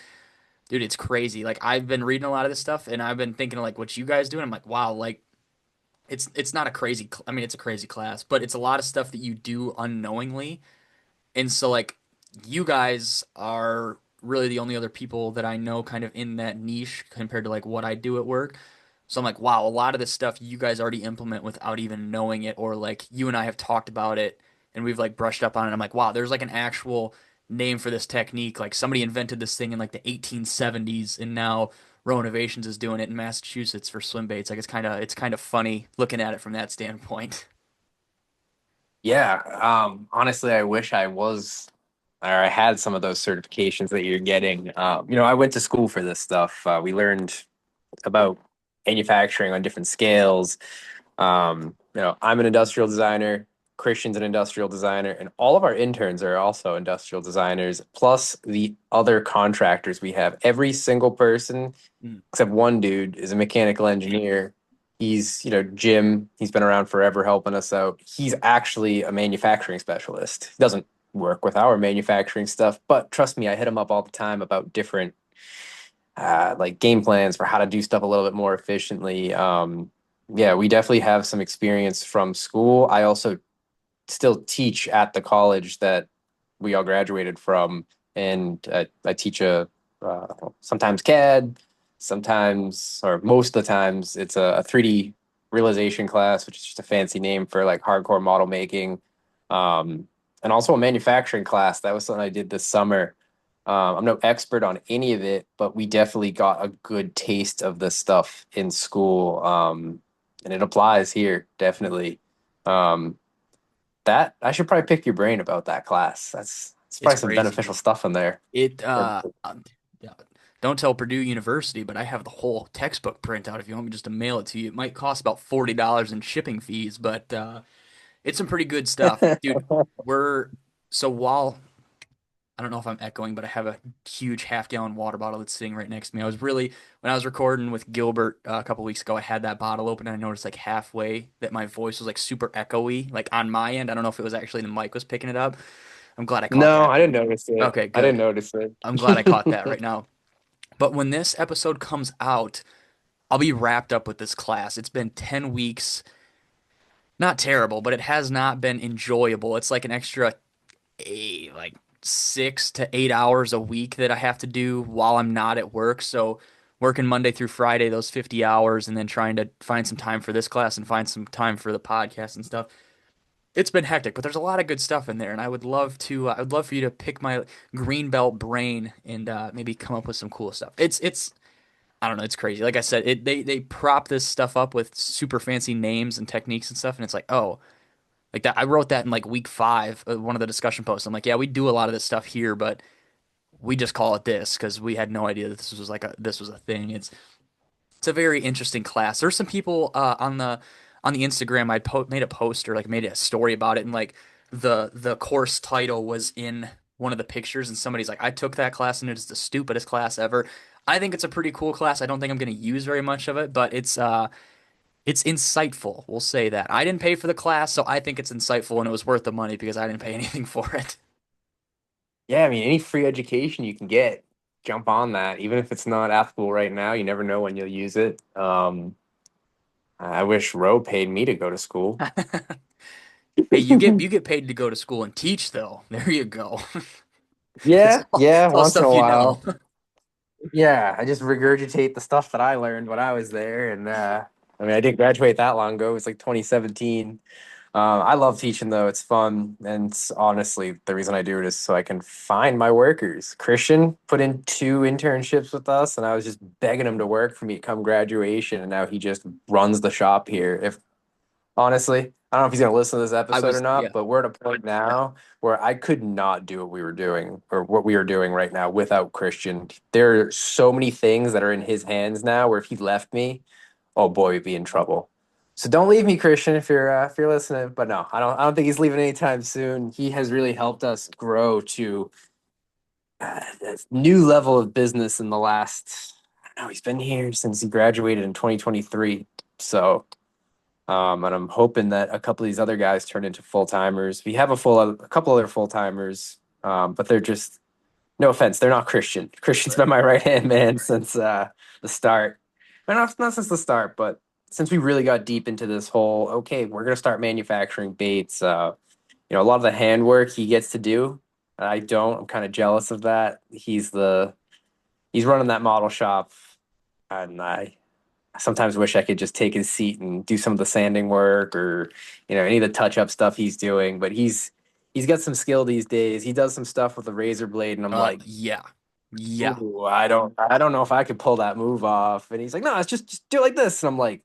Dude, it's crazy. Like I've been reading a lot of this stuff, and I've been thinking of like what you guys do, and I'm like, wow, like it's not a crazy. I mean, it's a crazy class, but it's a lot of stuff that you do unknowingly, and so like you guys are really the only other people that I know kind of in that niche compared to like what I do at work. So I'm like, wow, a lot of this stuff you guys already implement without even knowing it, or like you and I have talked about it and we've like brushed up on it. I'm like, wow, there's like an actual name for this technique. Like somebody invented this thing in like the 1870s, and now Row Innovations is doing it in Massachusetts for swim baits. Like it's kind of funny looking at it from that standpoint. Yeah. Honestly, I wish I was, or I had some of those certifications that you're getting. I went to school for this stuff. We learned about manufacturing on different scales. I'm an industrial designer. Christian's an industrial designer, and all of our interns are also industrial designers, plus the other contractors we have. Every single person Mm. except one dude is a mechanical engineer. Jim, he's been around forever helping us out. He's actually a manufacturing specialist. He doesn't work with our manufacturing stuff, but trust me, I hit him up all the time about different like game plans for how to do stuff a little bit more efficiently. Yeah, we definitely have some experience from school. I also still teach at the college that we all graduated from, and I teach uh, sometimes CAD, sometimes or most of the times it's a 3D realization class, which is just a fancy name for like hardcore model making, um, and also a manufacturing class. That was something I did this summer. I'm no expert on any of it, but we definitely got a good taste of this stuff in school, and it applies here definitely. Um, that I should probably pick your brain about that class. That's It's probably some crazy, beneficial dude. stuff in there. It Or- yeah, don't tell Purdue University, but I have the whole textbook printout if you want me just to mail it to you. It might cost about $40 in shipping fees, but it's some pretty good stuff. Dude, we're so while I don't know if I'm echoing, but I have a huge half-gallon water bottle that's sitting right next to me. I was really when I was recording with Gilbert a couple weeks ago, I had that bottle open and I noticed like halfway that my voice was like super echoey, like on my end. I don't know if it was actually the mic was picking it up. I'm glad I caught No, that. I didn't notice it. Okay, I didn't good. notice I'm glad I caught that it. right now. But when this episode comes out, I'll be wrapped up with this class. It's been 10 weeks. Not terrible, but it has not been enjoyable. It's like an extra like 6 to 8 hours a week that I have to do while I'm not at work. So working Monday through Friday, those 50 hours, and then trying to find some time for this class and find some time for the podcast and stuff. It's been hectic, but there's a lot of good stuff in there, and I would love to. I would love for you to pick my green belt brain and maybe come up with some cool stuff. It's I don't know, it's crazy. Like I said, they prop this stuff up with super fancy names and techniques and stuff, and it's like, oh, like that. I wrote that in like week five, one of the discussion posts. I'm like, yeah, we do a lot of this stuff here, but we just call it this because we had no idea that this was a thing. It's a very interesting class. There's some people on the Instagram made a post or like made a story about it, and like the course title was in one of the pictures, and somebody's like, I took that class and it's the stupidest class ever. I think it's a pretty cool class. I don't think I'm going to use very much of it, but it's insightful. We'll say that. I didn't pay for the class, so I think it's insightful and it was worth the money because I didn't pay anything for it. Yeah, I mean, any free education you can get, jump on that. Even if it's not applicable right now, you never know when you'll use it. I wish Roe paid me to go to school. Hey, you get paid to go to school and teach though. There you go. Yeah, yeah, It's all once in a stuff you know. while. Yeah, I just regurgitate the stuff that I learned when I was there, and I mean, I didn't graduate that long ago. It was like 2017. I love teaching though; it's fun, and honestly, the reason I do it is so I can find my workers. Christian put in 2 internships with us, and I was just begging him to work for me come graduation, and now he just runs the shop here. If honestly, I don't know if he's gonna listen to this I episode or was not, yeah. but we're at a point now where I could not do what we were doing or what we are doing right now without Christian. There are so many things that are in his hands now where if he left me, oh boy, we'd be in trouble. So don't leave me, Christian, if you're listening. But no, I don't think he's leaving anytime soon. He has really helped us grow to a new level of business in the last. I don't know. He's been here since he graduated in 2023. So and I'm hoping that a couple of these other guys turn into full timers. We have a couple other full timers, but they're just no offense, they're not Christian. Christian's been my right hand man since the start. Well, not since the start, but since we really got deep into this whole okay, we're gonna start manufacturing baits. A lot of the handwork he gets to do, I don't. I'm kind of jealous of that. He's running that model shop, and I sometimes wish I could just take his seat and do some of the sanding work or any of the touch up stuff he's doing. But he's got some skill these days. He does some stuff with a razor blade, and I'm like, Yeah. Yeah. ooh, I don't know if I could pull that move off. And he's like, no, it's just do it like this. And I'm like,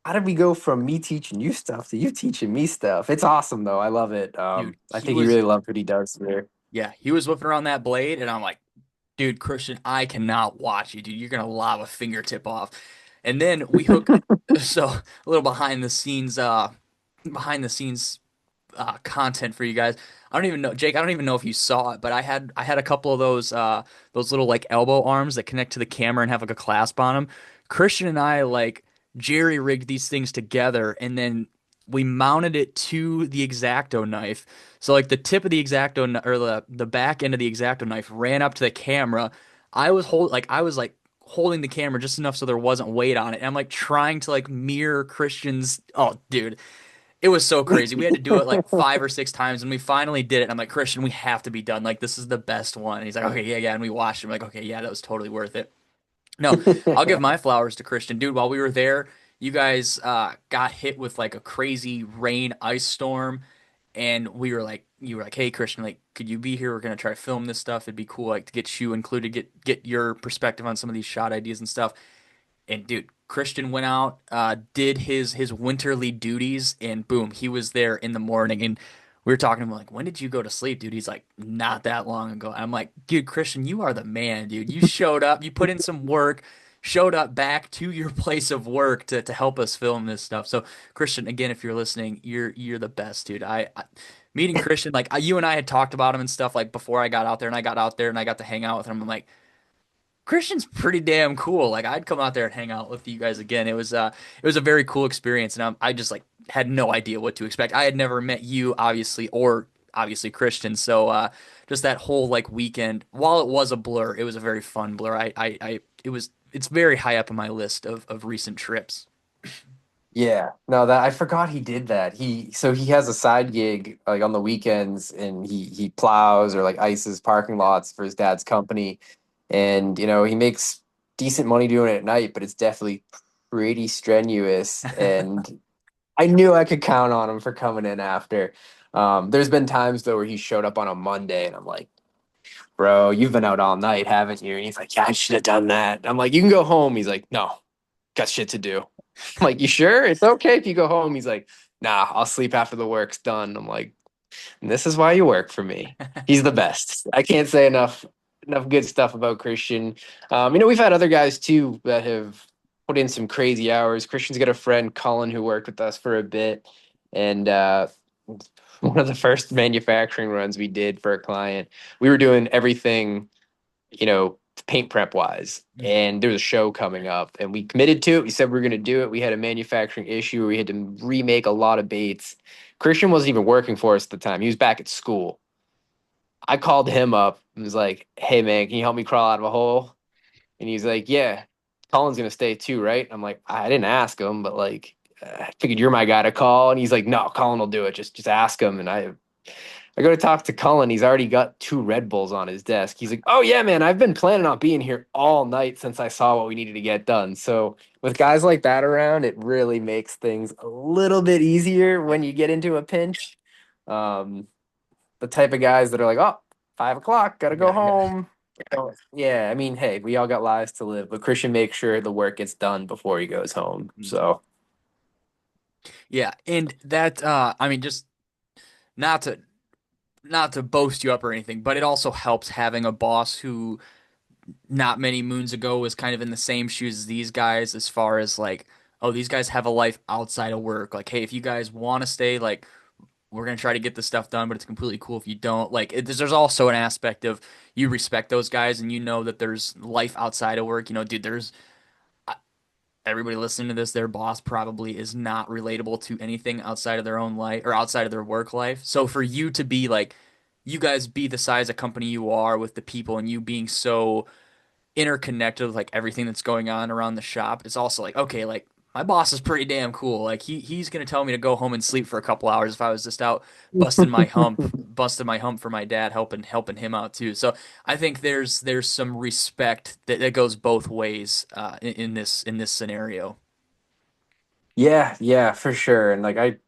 how did we go from me teaching you stuff to you teaching me stuff? It's awesome though. I love it. Dude, I think he really loves what he does here. he was whipping around that blade and I'm like, dude, Christian, I cannot watch you, dude. You're gonna lob a fingertip off. And then we hook so a little behind the scenes content for you guys. I don't even know, Jake. I don't even know if you saw it, but I had a couple of those little like elbow arms that connect to the camera and have like a clasp on them. Christian and I like jerry rigged these things together, and then we mounted it to the X-Acto knife. So like the tip of the or the back end of the X-Acto knife ran up to the camera. I was like holding the camera just enough so there wasn't weight on it. And I'm like trying to like mirror Christian's. Oh, dude, it was so crazy. We had to do it like 5 or 6 times, and we finally did it. And I'm like, Christian, we have to be done. Like, this is the best one. And he's like, okay, yeah, yeah. And we watched it. I'm like, okay, yeah, that was totally worth it. No, I'll give my flowers to Christian. Dude, while we were there, you guys got hit with like a crazy rain ice storm, and we were like, you were like, hey Christian, like, could you be here? We're gonna try to film this stuff. It'd be cool, like, to get you included, get your perspective on some of these shot ideas and stuff. And dude, Christian went out, did his winterly duties, and boom, he was there in the morning. And we were talking to him like, when did you go to sleep, dude? He's like, not that long ago. I'm like, dude, Christian, you are the man, dude. You showed up, you put in some work, showed up back to your place of work to help us film this stuff. So Christian, again, if you're listening, you're the best, dude. I meeting Christian, like you and I had talked about him and stuff like before I got out there, and I got out there and I got to hang out with him. I'm like, Christian's pretty damn cool. Like I'd come out there and hang out with you guys again. It was a very cool experience, and I just like had no idea what to expect. I had never met you, obviously, or obviously Christian. So just that whole like weekend, while it was a blur, it was a very fun blur. It's very high up on my list of recent trips. Yeah, no, that I forgot he did that. He has a side gig like on the weekends, and he plows or like ices parking lots for his dad's company, and he makes decent money doing it at night, but it's definitely pretty strenuous. And I knew I could count on him for coming in after. There's been times though where he showed up on a Monday, and I'm like, bro, you've been out all night, haven't you? And he's like, yeah, I should have done that. I'm like, you can go home. He's like, no, got shit to do. I'm like, you sure? It's okay if you go home. He's like, nah, I'll sleep after the work's done. I'm like, and this is why you work for me. He's the best. I can't say enough good stuff about Christian. We've had other guys too that have put in some crazy hours. Christian's got a friend, Colin, who worked with us for a bit, and one of the first manufacturing runs we did for a client, we were doing everything, you know, paint prep wise. And there was a show coming up, and we committed to it. We said we were going to do it. We had a manufacturing issue where we had to remake a lot of baits. Christian wasn't even working for us at the time. He was back at school. I called him up and was like, hey, man, can you help me crawl out of a hole? And he's like, yeah, Colin's going to stay too, right? I'm like, I didn't ask him, but like, I figured you're my guy to call. And he's like, no, Colin will do it. Just ask him. And I go to talk to Cullen. He's already got 2 Red Bulls on his desk. He's like, "Oh yeah, man, I've been planning on being here all night since I saw what we needed to get done." So with guys like that around, it really makes things a little bit easier when you get into a pinch. Um, the type of guys that are like, "Oh, 5 o'clock, gotta go Yeah, yeah. home." Yeah, I mean, hey, we all got lives to live, but Christian makes sure the work gets done before he goes home. So Yeah, and that I mean just not to not to boast you up or anything, but it also helps having a boss who not many moons ago was kind of in the same shoes as these guys as far as like, oh, these guys have a life outside of work. Like, hey, if you guys want to stay, like, we're gonna try to get this stuff done, but it's completely cool if you don't. Like, there's also an aspect of you respect those guys and you know that there's life outside of work. You know, dude, there's everybody listening to this, their boss probably is not relatable to anything outside of their own life or outside of their work life. So for you to be like, you guys be the size of company you are with the people and you being so interconnected with like everything that's going on around the shop, it's also like, okay, like my boss is pretty damn cool. Like he's gonna tell me to go home and sleep for a couple hours if I was just out busting my hump for my dad, helping him out too. So I think there's some respect that goes both ways in this scenario. yeah, yeah, for sure. And like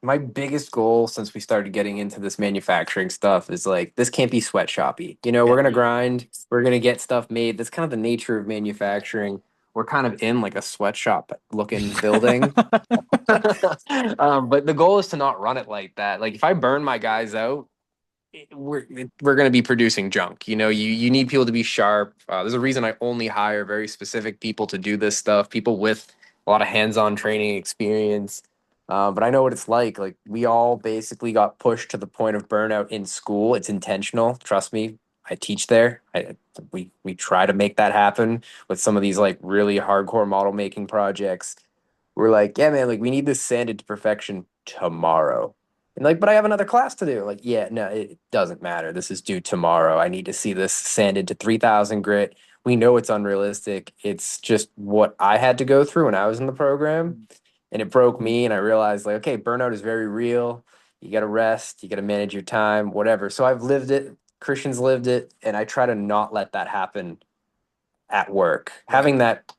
my biggest goal since we started getting into this manufacturing stuff is like this can't be sweatshoppy. We're Yeah, gonna yeah. grind, we're gonna get stuff made. That's kind of the nature of manufacturing. We're kind of in like a sweatshop looking building. But the goal is to not run it like that. Like if I burn my guys out, we're going to be producing junk. You need people to be sharp. There's a reason I only hire very specific people to do this stuff, people with a lot of hands-on training experience. But I know what it's like. Like we all basically got pushed to the point of burnout in school. It's intentional. Trust me. I teach there. We try to make that happen with some of these like really hardcore model making projects. We're like, yeah, man, like we need this sanded to perfection tomorrow. And like, but I have another class to do. Like, yeah, no, it doesn't matter. This is due tomorrow. I need to see this sanded to 3,000 grit. We know it's unrealistic. It's just what I had to go through when I was in the program. And it broke me. And I realized, like, okay, burnout is very real. You got to rest, you got to manage your time, whatever. So I've lived it. Christian's lived it. And I try to not let that happen at work. Right. Having that,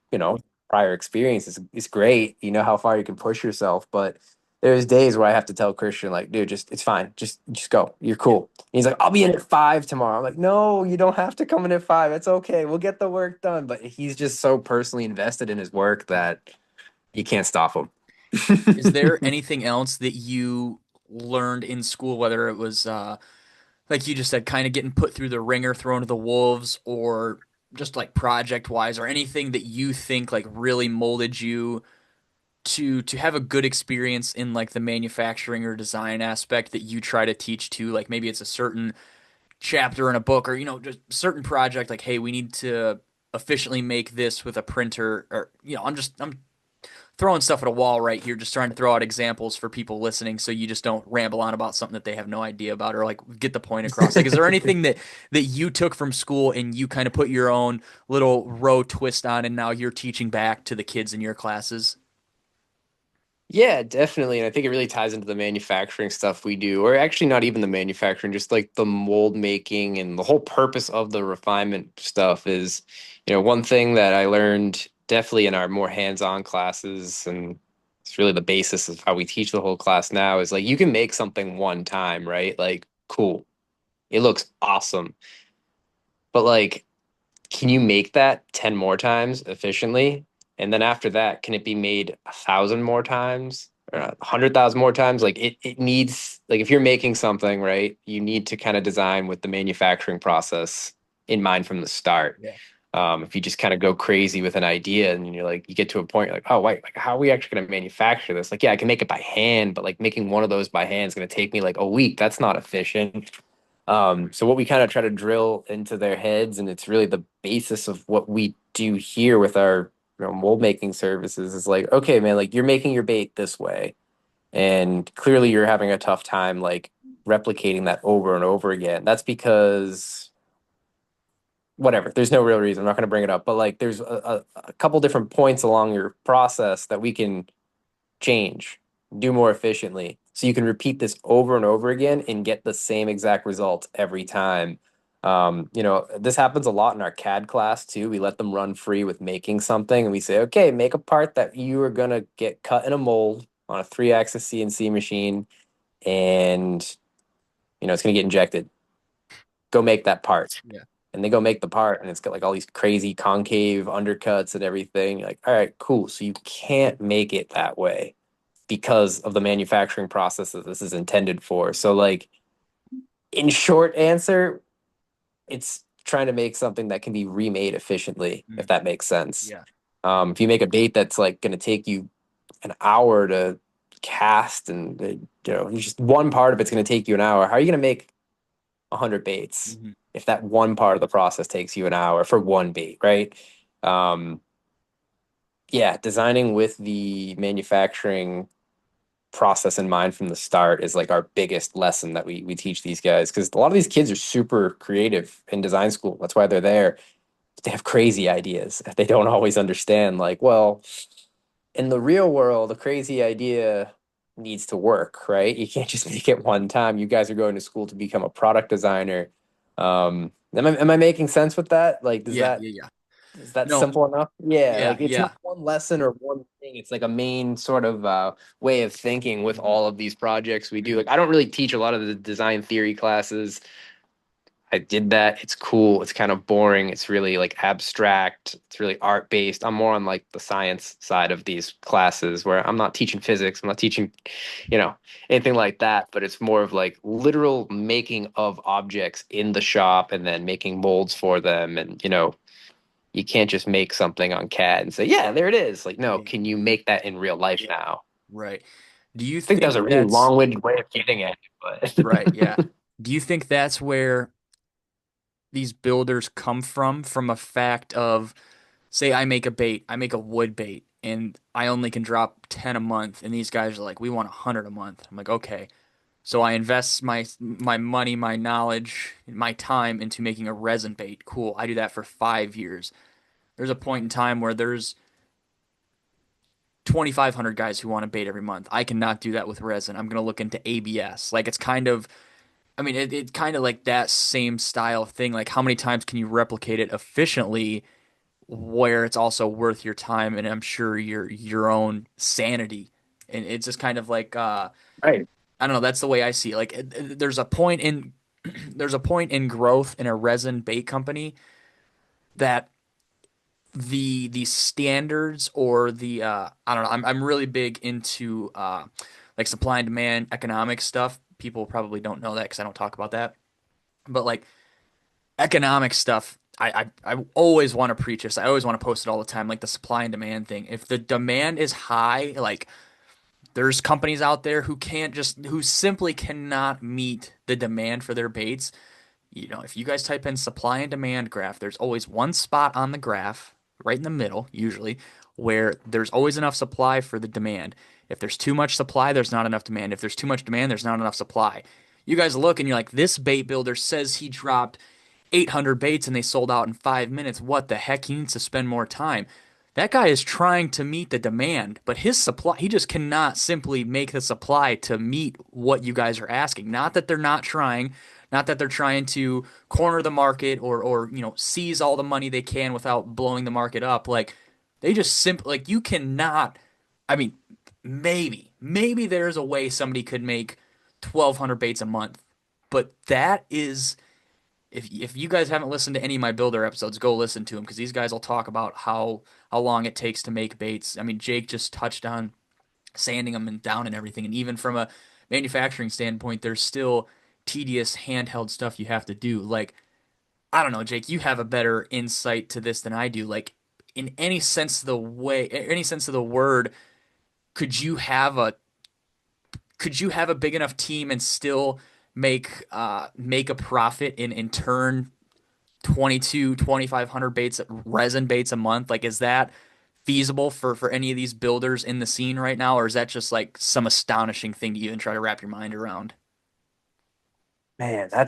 prior experience is great. You know how far you can push yourself, but there's days where I have to tell Christian, like, dude, just it's fine. Just go. You're Yeah. cool. And he's like, I'll be in at 5 tomorrow. I'm like, no, you don't have to come in at 5. It's okay. We'll get the work done. But he's just so personally invested in his work that you can't stop him. Is there anything else that you learned in school, whether it was like you just said, kind of getting put through the ringer, thrown to the wolves, or just like project wise, or anything that you think like really molded you to have a good experience in like the manufacturing or design aspect that you try to teach to, like maybe it's a certain chapter in a book or just a certain project like, hey, we need to efficiently make this with a printer, or I'm throwing stuff at a wall right here, just trying to throw out examples for people listening so you just don't ramble on about something that they have no idea about, or like get the point across. Like, is there anything that you took from school and you kind of put your own little row twist on and now you're teaching back to the kids in your classes? Yeah, definitely. And I think it really ties into the manufacturing stuff we do, or actually not even the manufacturing, just like the mold making and the whole purpose of the refinement stuff is, one thing that I learned definitely in our more hands-on classes, and it's really the basis of how we teach the whole class now, is like you can make something one time, right? Like, cool. It looks awesome. But like, can you make that 10 more times efficiently? And then after that, can it be made 1,000 more times or 100,000 more times? Like it needs, like if you're making something, right, you need to kind of design with the manufacturing process in mind from the start. Yeah. If you just kind of go crazy with an idea and you're like, you get to a point, you're like, oh, wait, like, how are we actually going to manufacture this? Like, yeah, I can make it by hand, but like making one of those by hand is going to take me like a week. That's not efficient. So what we kind of try to drill into their heads, and it's really the basis of what we do here with our mold making services, is like, okay, man, like you're making your bait this way, and clearly you're having a tough time like replicating that over and over again. That's because whatever, there's no real reason. I'm not going to bring it up, but like there's a couple different points along your process that we can change, do more efficiently. So you can repeat this over and over again and get the same exact result every time. This happens a lot in our CAD class too. We let them run free with making something and we say, okay, make a part that you are going to get cut in a mold on a 3-axis CNC machine and, it's going to get injected. Go make that part. Yeah. And they go make the part and it's got like all these crazy concave undercuts and everything. You're like, all right, cool. So you can't make it that way because of the manufacturing process that this is intended for. So, like, in short answer, it's trying to make something that can be remade efficiently, if Mm, that makes sense. yeah. If you make a bait that's like going to take you an hour to cast, and just one part of it's going to take you an hour, how are you going to make 100 baits Mhm. if that one part of the process takes you an hour for one bait, right? Um, yeah, designing with the manufacturing process in mind from the start is like our biggest lesson that we teach these guys, because a lot of these kids are super creative in design school. That's why they're there. They have crazy ideas. They don't always understand, like, well, in the real world, a crazy idea needs to work, right? You can't just make it one time. You guys are going to school to become a product designer. Am I making sense with that? Like, does Yeah, that yeah, yeah. is that No, simple enough? Yeah, yeah, like it's yeah. not one lesson or one thing. It's like a main sort of way of thinking with Mhm. all of these projects we do. Like I don't really teach a lot of the design theory classes. I did that. It's cool. It's kind of boring. It's really like abstract. It's really art based. I'm more on like the science side of these classes where I'm not teaching physics. I'm not teaching, you know, anything like that. But it's more of like literal making of objects in the shop and then making molds for them. And, you can't just make something on CAD and say, yeah, there it is. Like, no, Yeah. can you make that in real life now? Right. Do you I think that was think a really that's long-winded way of getting at right? it, Yeah. Do you think that's where these builders come from a fact of, say I make a bait, I make a wood bait, and I only can drop 10 a month, and these guys are like, we want 100 a month. I'm like, okay. So I invest my money, my knowledge, my time into making a resin bait. Cool. I do that for 5 years. There's a point in time where there's 2,500 guys who want to bait every month. I cannot do that with resin. I'm gonna look into ABS. Like it's kind of, I mean, it kind of like that same style thing. Like how many times can you replicate it efficiently where it's also worth your time and I'm sure your own sanity. And it's just kind of like Right. I don't know, that's the way I see it. Like there's a point in there's a point in growth in a resin bait company that the standards or the I don't know, I'm really big into like supply and demand economic stuff. People probably don't know that because I don't talk about that. But like economic stuff, I always want to preach this. I always want to post it all the time, like the supply and demand thing. If the demand is high, like there's companies out there who simply cannot meet the demand for their baits. You know, if you guys type in supply and demand graph, there's always one spot on the graph, right in the middle, usually, where there's always enough supply for the demand. If there's too much supply, there's not enough demand. If there's too much demand, there's not enough supply. You guys look and you're like, this bait builder says he dropped 800 baits and they sold out in 5 minutes. What the heck? He needs to spend more time. That guy is trying to meet the demand, but his supply, he just cannot simply make the supply to meet what you guys are asking. Not that they're not trying, not that they're trying to corner the market or seize all the money they can without blowing the market up. Like they just simply like you cannot. I mean, maybe there's a way somebody could make 1,200 baits a month, but that is if you guys haven't listened to any of my builder episodes, go listen to them because these guys will talk about how long it takes to make baits. I mean, Jake just touched on sanding them and down and everything, and even from a manufacturing standpoint, there's still tedious handheld stuff you have to do. Like I don't know, Jake, you have a better insight to this than I do. Like in any sense of the way, any sense of the word, could you have a could you have a big enough team and still make a profit in turn 2,500 baits, resin baits a month? Like, is that feasible for any of these builders in the scene right now, or is that just like some astonishing thing to even try to wrap your mind around? Man, I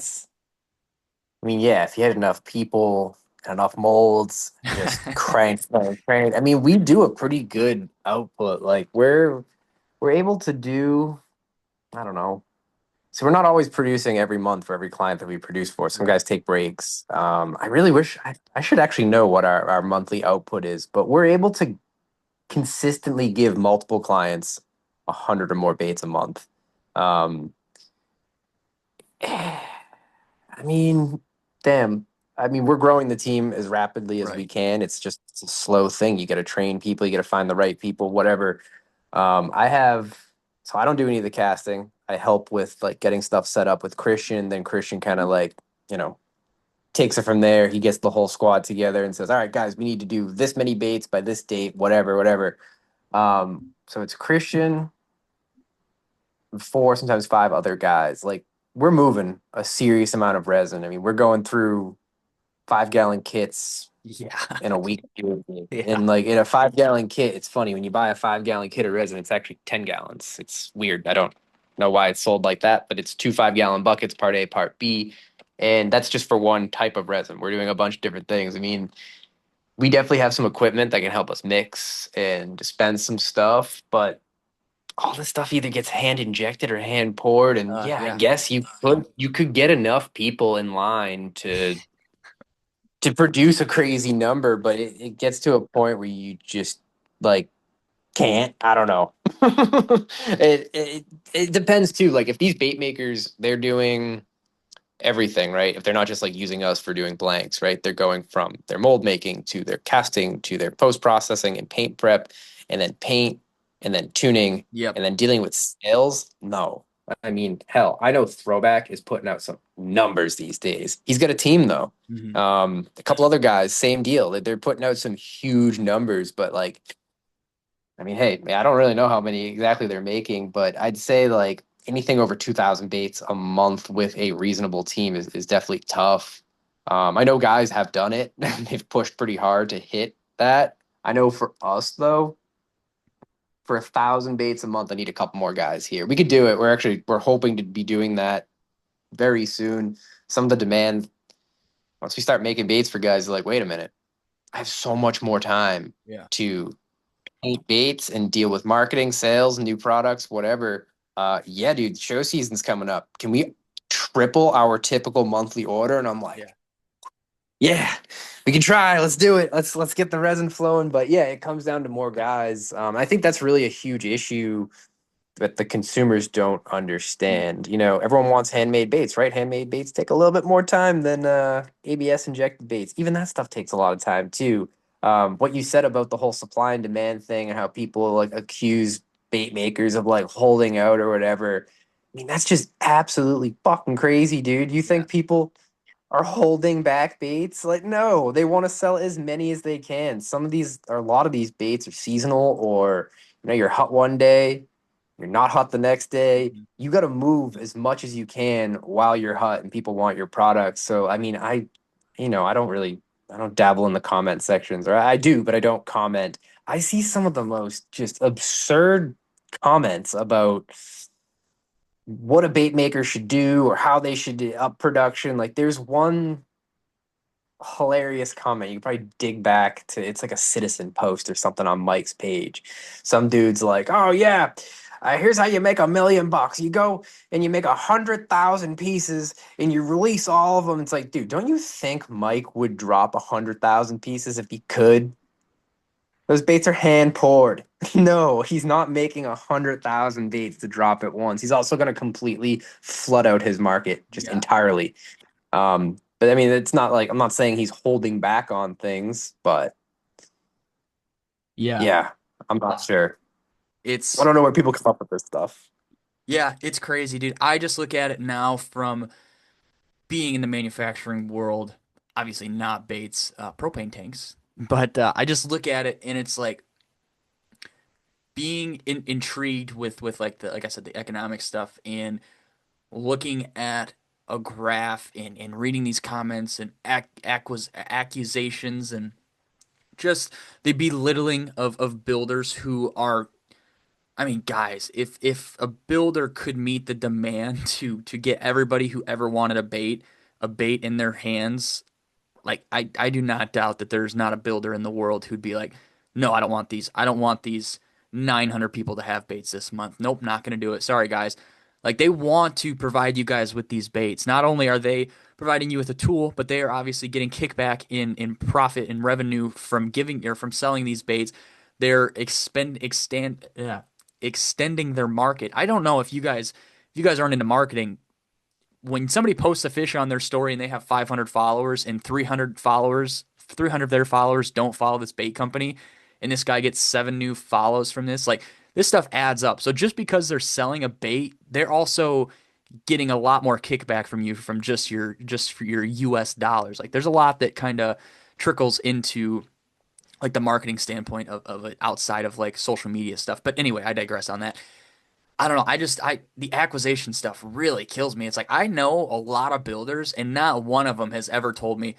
mean, yeah, if you had enough people, enough molds, just crank, crank, crank. I mean, we do a pretty good output. Like we're able to do, I don't know. So we're not always producing every month for every client that we produce for. Some Right. guys take breaks. I really wish I should actually know what our monthly output is, but we're able to consistently give multiple clients 100 or more baits a month. Um, I mean, damn. I mean, we're growing the team as rapidly as we Right. can. It's a slow thing. You got to train people, you got to find the right people, whatever. I have, so I don't do any of the casting. I help with like getting stuff set up with Christian. Then Christian kind of like, you know, takes it from there. He gets the whole squad together and says, "All right, guys, we need to do this many baits by this date, whatever, whatever." So it's Christian, four, sometimes five other guys. Like we're moving a serious amount of resin. I mean, we're going through 5 gallon kits Yeah. in a week. Yeah. And like in a 5 gallon kit, it's funny when you buy a 5 gallon kit of resin, it's actually 10 gallons. It's weird. I don't know why it's sold like that, but it's two 5 gallon buckets, part A, part B. And that's just for one type of resin. We're doing a bunch of different things. I mean, we definitely have some equipment that can help us mix and dispense some stuff, but all this stuff either gets hand injected or hand poured. And yeah, I Yeah. guess you could get enough people in line to produce a crazy number, but it gets to a point where you just like can't. I don't know. It depends too. Like if these bait makers, they're doing everything, right? If they're not just like using us for doing blanks, right? They're going from their mold making to their casting to their post processing and paint prep and then paint and then tuning Yep. and then dealing with sales. No. I mean, hell, I know Throwback is putting out some numbers these days. He's got a team though. Hmm. A couple other guys, same deal. They're putting out some huge numbers, but like I mean, hey, I don't really know how many exactly they're making, but I'd say like anything over 2,000 baits a month with a reasonable team is definitely tough. I know guys have done it. They've pushed pretty hard to hit that. I know for us though, for 1,000 baits a month, I need a couple more guys here. We could do it. We're hoping to be doing that very soon. Some of the demand once we start making baits for guys, they're like, wait a minute, I have so much more time Yeah. to paint baits and deal with marketing, sales, new products, whatever. Yeah, dude, show season's coming up. Can we triple our typical monthly order? And I'm like, Yeah. yeah, we can try. Let's do it. Let's get the resin flowing. But yeah, it comes down to more guys. I think that's really a huge issue that the consumers don't understand. You know, everyone wants handmade baits, right? Handmade baits take a little bit more time than ABS injected baits. Even that stuff takes a lot of time too. What you said about the whole supply and demand thing and how people like accuse bait makers of like holding out or whatever. I mean, that's just absolutely fucking crazy, dude. You Yeah. think people are holding back baits? Like, no, they want to sell as many as they can. Some of these, or a lot of these baits are seasonal, or you're hot one day, you're not hot the next day. Mhm. You got to move as much as you can while you're hot and people want your product. So, I mean, I don't dabble in the comment sections, or I do, but I don't comment. I see some of the most just absurd comments about what a bait maker should do or how they should up production. Like, there's one hilarious comment. You can probably dig back to it's like a citizen post or something on Mike's page. Some dude's like, "Oh yeah, here's how you make $1 million. You go and you make 100,000 pieces and you release all of them." It's like, dude, don't you think Mike would drop 100,000 pieces if he could? Those baits are hand poured. No, he's not making 100,000 baits to drop at once. He's also going to completely flood out his market just Yeah. entirely. But I mean, it's not like I'm not saying he's holding back on things, but Yeah. yeah, I'm not sure. I It's don't know where people come up with this stuff. yeah, it's crazy, dude. I just look at it now from being in the manufacturing world, obviously not Bates, propane tanks, but I just look at it and it's like being intrigued with like the like I said the economic stuff and looking at a graph and reading these comments and accusations and just the belittling of builders who are I mean guys if a builder could meet the demand to get everybody who ever wanted a bait in their hands like I do not doubt that there's not a builder in the world who'd be like, no, I don't want these. I don't want these 900 people to have baits this month. Nope, not going to do it. Sorry, guys. Like they want to provide you guys with these baits. Not only are they providing you with a tool, but they are obviously getting kickback in profit and revenue from giving or from selling these baits. They're extending their market. I don't know if you guys aren't into marketing, when somebody posts a fish on their story and they have 500 followers and 300 of their followers don't follow this bait company, and this guy gets 7 new follows from this, like this stuff adds up. So just because they're selling a bait, they're also getting a lot more kickback from you from just for your US dollars. Like there's a lot that kind of trickles into like the marketing standpoint of it outside of like social media stuff. But anyway, I digress on that. I don't know. The acquisition stuff really kills me. It's like I know a lot of builders, and not one of them has ever told me,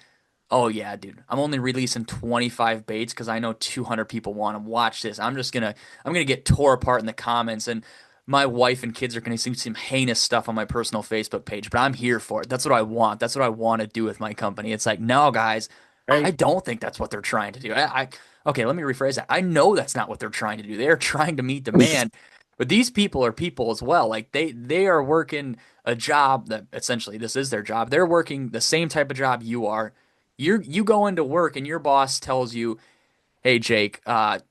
"Oh yeah, dude, I'm only releasing 25 baits because I know 200 people want them. Watch this. I'm gonna get tore apart in the comments, and my wife and kids are gonna see some heinous stuff on my personal Facebook page. But I'm here for it. That's what I want. That's what I want to do with my company. It's like, no, guys, I Right. don't think that's what they're trying to do. Okay, let me rephrase that. I know that's not what they're trying to do. They're trying to meet demand. But these people are people as well. Like they are working a job that essentially this is their job. They're working the same type of job you are. You go into work and your boss tells you, "Hey Jake, I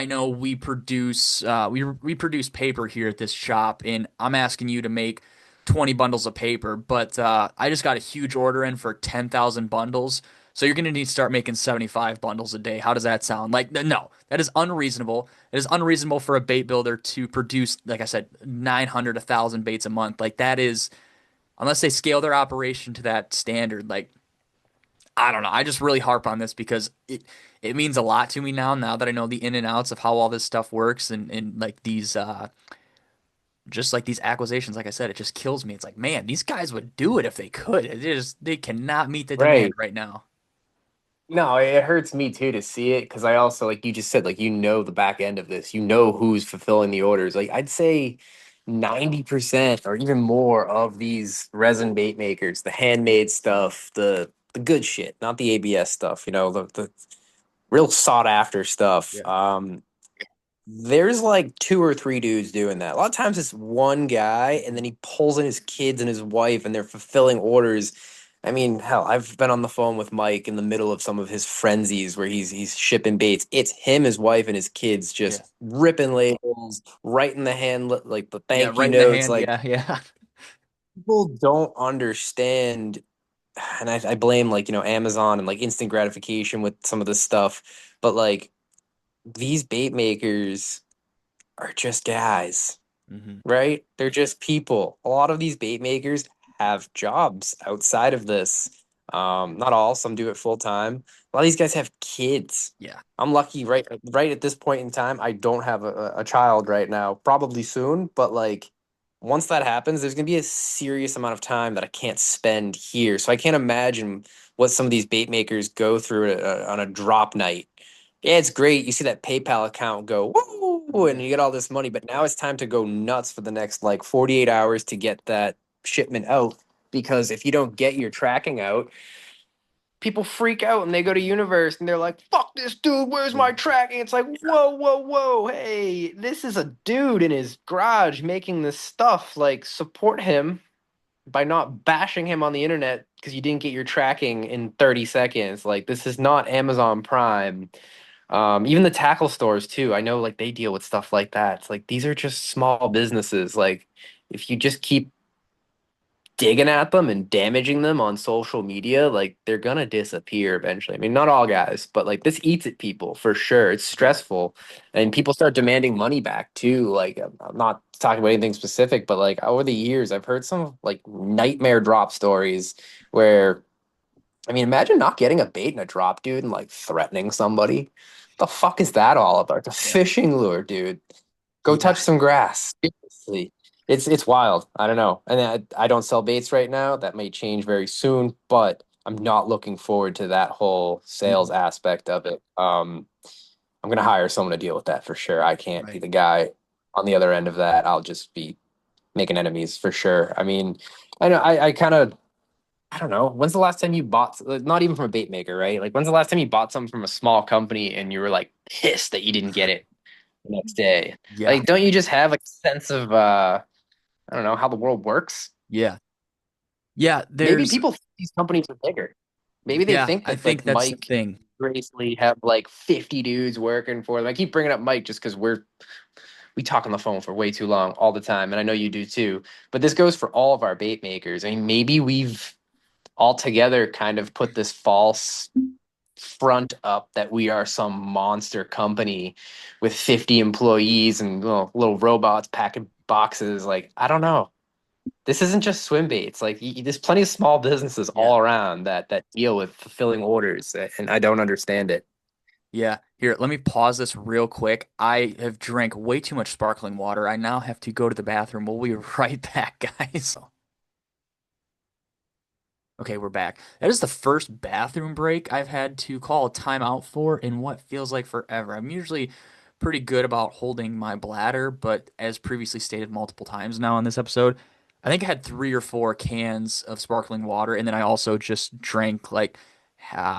know we produce paper here at this shop, and I'm asking you to make 20 bundles of paper, but I just got a huge order in for 10,000 bundles. So you're going to need to start making 75 bundles a day. How does that sound? Like, no, that is unreasonable. It is unreasonable for a bait builder to produce, like I said, 900, 1,000 baits a month. Like, that is, unless they scale their operation to that standard, like, I don't know. I just really harp on this because it means a lot to me now that I know the in and outs of how all this stuff works and like these just like these acquisitions, like I said, it just kills me. It's like, man, these guys would do it if they could. They cannot meet the demand Right. right now. No, it hurts me too to see it because I also, like you just said, like the back end of this, who's fulfilling the orders. Like I'd say 90% or even more of these resin bait makers, the handmade stuff, the good shit, not the ABS stuff, the real sought after stuff. Yeah. There's like two or three dudes doing that. A lot of times it's one guy and Mhm. then he pulls in his kids and his wife and they're fulfilling orders. I mean, hell, I've been on the phone with Mike in the middle of some of his frenzies where he's shipping baits. It's him, his wife, and his kids Yeah. just ripping labels, writing the like the Yeah, thank you right in the notes. hand. Like Yeah, yeah. people don't understand, and I blame like, Amazon and like instant gratification with some of this stuff, but like these bait makers are just guys, Hmm. right? They're just people. A lot of these bait makers have jobs outside of this. Not all, some do it full time. A lot of these guys have kids. Yeah. I'm lucky right at this point in time, I don't have a child right now, probably soon, but like once that happens, there's gonna be a serious amount of time that I can't spend here. So I can't imagine what some of these bait makers go through on a drop night. Yeah, it's great. You see that PayPal account go woo, and Yeah. you get all this money, but now it's time to go nuts for the next like 48 hours to get that shipment out. Because if you don't get your tracking out, people freak out and they go to Universe and they're like, fuck this dude, where's Yeah. my tracking? It's like, whoa, whoa, whoa, hey, this is a dude in his garage making this stuff. Like, support him by not bashing him on the internet because you didn't get your tracking in 30 seconds. Like, this is not Amazon Prime. Even the tackle stores too. I know like they deal with stuff like that. It's like these are just small businesses. Like if you just keep digging at them and damaging them on social media, like they're gonna disappear eventually. I mean, not all guys, but like this eats at people for sure. It's Yeah. stressful, and people start demanding money back too. Like I'm not talking about anything specific, but like over the years, I've heard some like nightmare drop stories where I mean, imagine not getting a bait in a drop, dude, and like threatening somebody. The fuck is that all about? It's a Yeah. fishing lure, dude. Go Yeah. touch some grass. Seriously. It's wild. I don't know. And I don't sell baits right now. That may change very soon, but I'm not looking forward to that whole sales Mhm. aspect of it. I'm gonna hire someone to deal with that for sure. I can't be Right. the guy on the other end of that. I'll just be making enemies for sure. I mean, I know I kind of I don't know. When's the last time you bought, not even from a bait maker, right? Like, when's the last time you bought something from a small company and you were like pissed that you didn't get it the next day? Yeah. Like, don't you just have a sense of, I don't know, how the world works? Yeah. Yeah. Maybe There's, people think these companies are bigger. Maybe they yeah, think I that think like that's the Mike, thing. Grace Lee have like 50 dudes working for them. I keep bringing up Mike just because we talk on the phone for way too long all the time, and I know you do too. But this goes for all of our bait makers. I mean, maybe we've all together kind of put this false front up that we are some monster company with 50 employees and little robots packing boxes. Like, I don't know. This isn't just swim baits. Like, there's plenty of small businesses Yeah. all around that deal with fulfilling orders, and I don't understand it. Yeah. Here, let me pause this real quick. I have drank way too much sparkling water. I now have to go to the bathroom. We'll be right back, guys. Okay, we're back. That is the first bathroom break I've had to call a timeout for in what feels like forever. I'm usually pretty good about holding my bladder, but as previously stated multiple times now on this episode, I think I had 3 or 4 cans of sparkling water, and then I also just drank like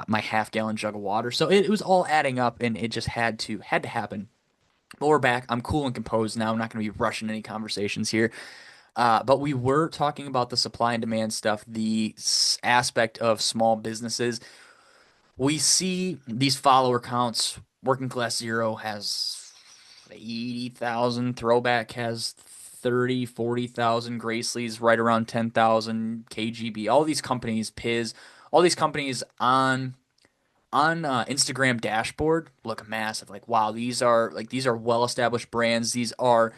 my half-gallon jug of water. So it was all adding up, and it just had to happen. But we're back. I'm cool and composed now. I'm not going to be rushing any conversations here. But we were talking about the supply and demand stuff, the aspect of small businesses. We see these follower counts. Working Class Zero has 80,000. Throwback has 30, 40,000. Gracely's right around 10,000. KGB. All these companies, Piz, all these companies on Instagram dashboard look massive. Like wow, these are well established brands. These are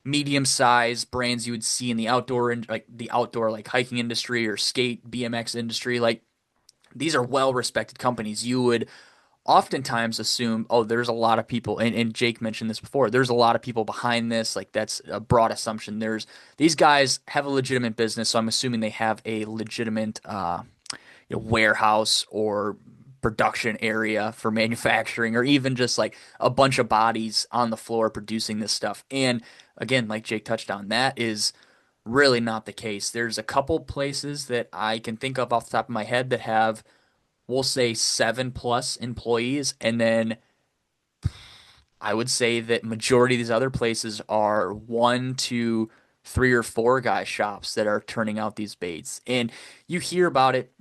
medium-sized brands you would see in the outdoor like the outdoor like hiking industry or skate BMX industry. Like these are well-respected companies. You would oftentimes assume, oh, there's a lot of people, and Jake mentioned this before. There's a lot of people behind this. Like that's a broad assumption. There's these guys have a legitimate business, so I'm assuming they have a legitimate warehouse or production area for manufacturing, or even just like a bunch of bodies on the floor producing this stuff. And again, like Jake touched on, that is really not the case. There's a couple places that I can think of off the top of my head that have, we'll say, 7+ employees, and then I would say that majority of these other places are 1 to 3 or 4 guy shops that are turning out these baits. And you hear about it,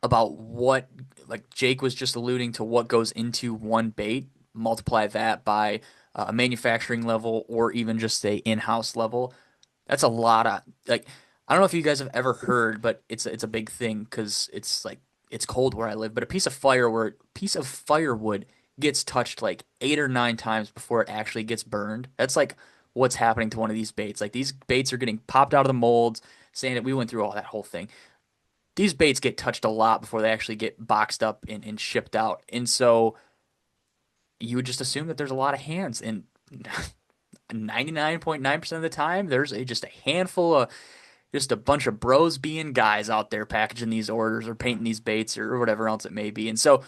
about what, like Jake was just alluding to, what goes into one bait, multiply that by a manufacturing level or even just a in-house level. That's a lot of, like, I don't know if you guys have ever heard, but it's a big thing because it's like it's cold where I live. But a piece of firewood gets touched like 8 or 9 times before it actually gets burned. That's like what's happening to one of these baits. Like these baits are getting popped out of the molds, saying that we went through all that whole thing. These baits get touched a lot before they actually get boxed up and shipped out. And so you would just assume that there's a lot of hands, and 99.9% of the time there's just a handful of, just a bunch of bros being guys out there packaging these orders or painting these baits or whatever else it may be. And so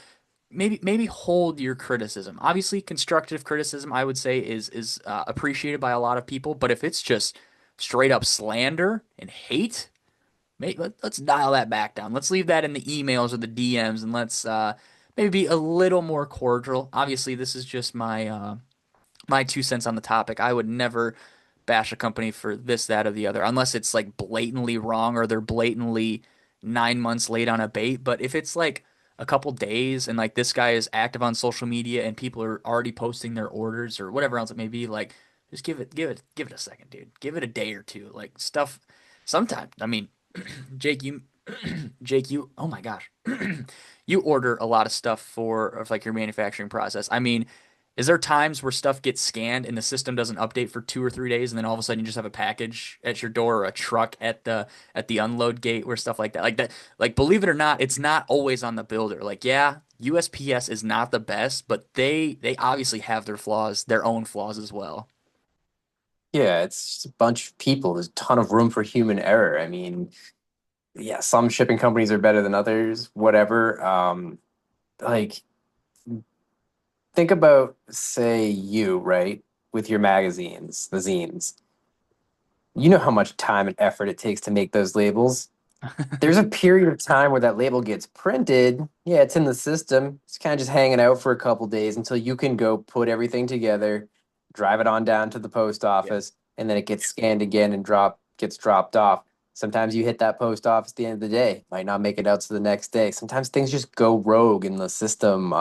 maybe hold your criticism. Obviously, constructive criticism, I would say, is appreciated by a lot of people. But if it's just straight up slander and hate, let's dial that back down. Let's leave that in the emails or the DMs, and let's maybe be a little more cordial. Obviously, this is just my 2 cents on the topic. I would never bash a company for this, that, or the other, unless it's like blatantly wrong or they're blatantly 9 months late on a bait. But if it's like a couple days and like this guy is active on social media and people are already posting their orders or whatever else it may be, like just give it a second, dude. Give it a day or two. Like stuff sometimes. I mean, Jake, you Jake, you oh my gosh. You order a lot of stuff for of like your manufacturing process. I mean, is there times where stuff gets scanned and the system doesn't update for 2 or 3 days, and then all of a sudden you just have a package at your door or a truck at the unload gate where stuff like that, like believe it or not, it's not always on the builder. Like yeah, USPS is not the best, but they obviously have their flaws, their own flaws as well. Yeah, it's just a bunch of people. There's a ton of room for human error. I mean, yeah, some shipping companies are better than others, whatever. Like think about, say, you, right, with your magazines, the zines. You know how much time and effort it takes to make those labels. There's a period of time where that label gets printed. Yeah, it's in the system. It's kind of just hanging out for a couple days until you can go put everything together, drive it on down to the post Yeah. office, and then it gets scanned again and gets dropped off. Sometimes you hit that post office at the end of the day, might not make it out to the next day. Sometimes things just go rogue in the system.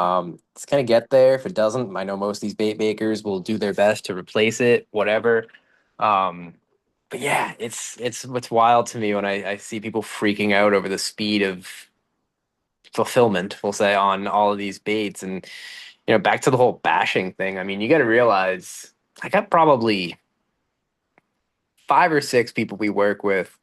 It's gonna get there. If it doesn't, I know most of these bait makers will do their best to replace it, whatever. Um, but yeah, it's wild to me when I see people freaking out over the speed of fulfillment, we'll say, on all of these baits. And back to the whole bashing thing. I mean, you got to realize I got probably 5 or 6 people we work with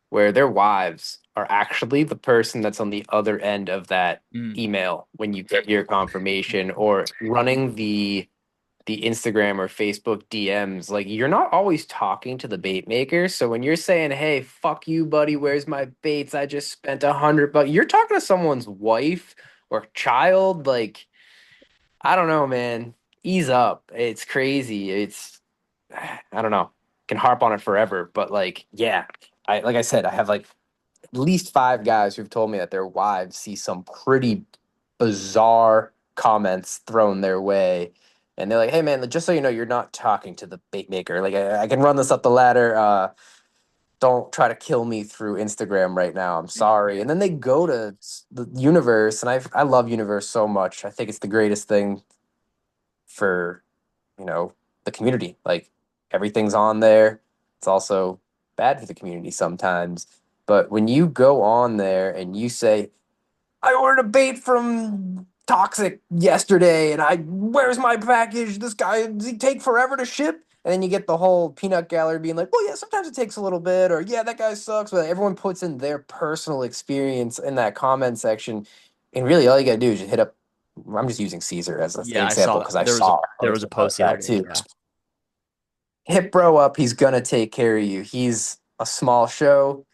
where their wives are actually the person that's on the other end of that Mm. email when you get your confirmation, or running the Instagram or Facebook DMs. Like, you're not always talking to the bait maker. So when you're saying, "Hey, fuck you, buddy, where's my baits? I just spent $100," you're talking to someone's wife or child. Like, I don't know, man. Ease up. It's crazy. I don't know. Can harp on it forever, but like, yeah. Like I said, I have like at least 5 guys who've told me that their wives see some pretty bizarre comments thrown their way. And they're like, "Hey, man, just so you know, you're not talking to the bait maker. Like, I can run this up the ladder. Don't try to kill me through Instagram right now. I'm sorry." And then they go to the universe, and I love universe so much. I think it's the greatest thing for, the community. Like, everything's on there. It's also bad for the community sometimes. But when you go on there and you say, "I ordered a bait from Toxic yesterday, and where's my package? This guy, does he take forever to ship?" And then you get the whole peanut gallery being like, "Well, yeah, sometimes it takes a little bit," or, "Yeah, that guy sucks." But everyone puts in their personal experience in that comment section. And really, all you gotta do is just hit up. I'm just using Caesar as an Yeah, I example saw because I there was a saw a there was post a about post the other that day. too. Yeah. Hit bro up. He's gonna take care of you. He's a small show.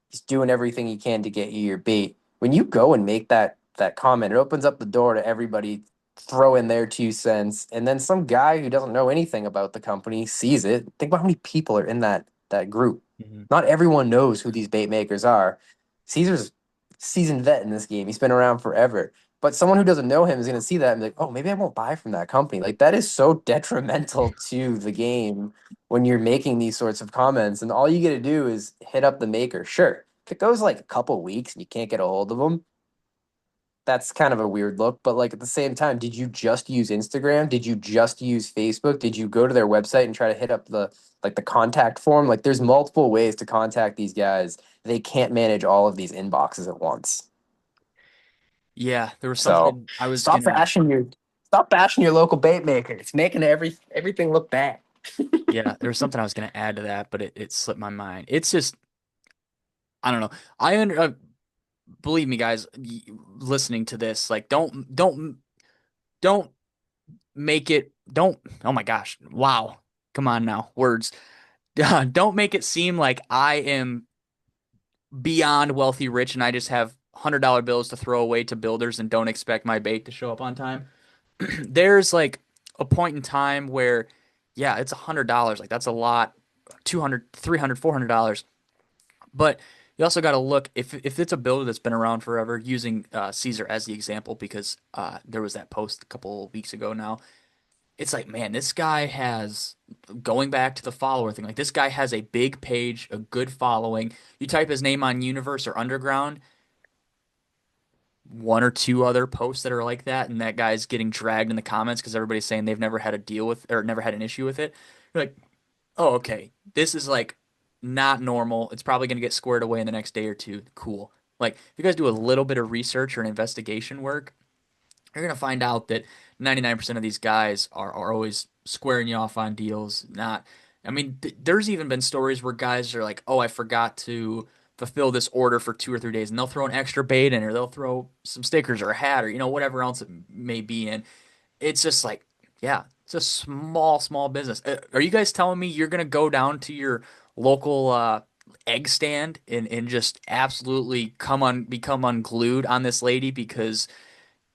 He's doing everything he can to get you your bait. When you go and make that that comment. It opens up the door to everybody throw in their 2 cents, and then some guy who doesn't know anything about the company sees it. Think about how many people are in that group. Mhm. Not everyone knows who these bait makers are. Caesar's seasoned vet in this game. He's been around forever. But someone who doesn't know him is going to see that and be like, "Oh, maybe I won't buy from that company." Like that is so detrimental to the game when you're making these sorts of comments, and all you get to do is hit up the maker. Sure, if it goes like a couple weeks and you can't get a hold of them, that's kind of a weird look. But like at the same time, did you just use Instagram? Did you just use Facebook? Did you go to their website and try to hit up the contact form? Like there's multiple ways to contact these guys. They can't manage all of these inboxes at once. Yeah, there was So something I was stop gonna. bashing your stop bashing your local bait maker. It's making everything look bad. Yeah, there was something I was gonna add to that, but it slipped my mind. It's just I don't know. Believe me, guys, listening to this, like don't make it. Don't. Oh my gosh! Wow. Come on now, words. Don't make it seem like I am beyond wealthy rich and I just have $100 bills to throw away to builders and don't expect my bait to show up on time. There's like a point in time where, yeah, it's $100. Like that's a lot, 200, 300, $400. But you also got to look if it's a builder that's been around forever, using Caesar as the example because there was that post a couple weeks ago now. It's like, man, this guy has, going back to the follower thing, like this guy has a big page, a good following. You type his name on Universe or Underground, one or two other posts that are like that, and that guy's getting dragged in the comments because everybody's saying they've never had a deal with or never had an issue with it. You're like, oh, okay, this is like not normal. It's probably going to get squared away in the next day or two. Cool. Like, if you guys do a little bit of research or an investigation work, you're going to find out that 99% of these guys are always squaring you off on deals. Not, I mean, there's even been stories where guys are like, oh, I forgot to fulfill this order for 2 or 3 days, and they'll throw an extra bait in, or they'll throw some stickers or a hat, or whatever else it may be in. It's just like, yeah, it's a small business. Are you guys telling me you're gonna go down to your local egg stand and just absolutely become unglued on this lady because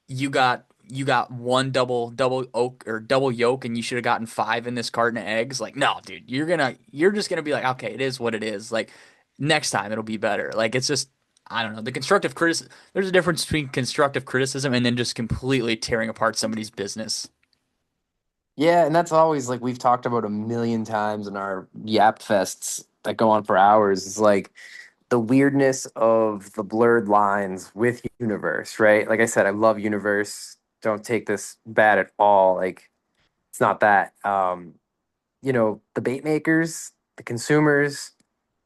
you got one double oak or double yolk and you should have gotten five in this carton of eggs? Like, no, dude, you're just gonna be like, okay, it is what it is. Like, next time it'll be better. Like, it's just, I don't know. The constructive criticism, there's a difference between constructive criticism and then just completely tearing apart somebody's business. Yeah, and that's always like we've talked about a million times in our Yap Fests that go on for hours. Is like the weirdness of the blurred lines with Universe, right? Like I said, I love Universe. Don't take this bad at all. Like it's not that. The bait makers, the consumers,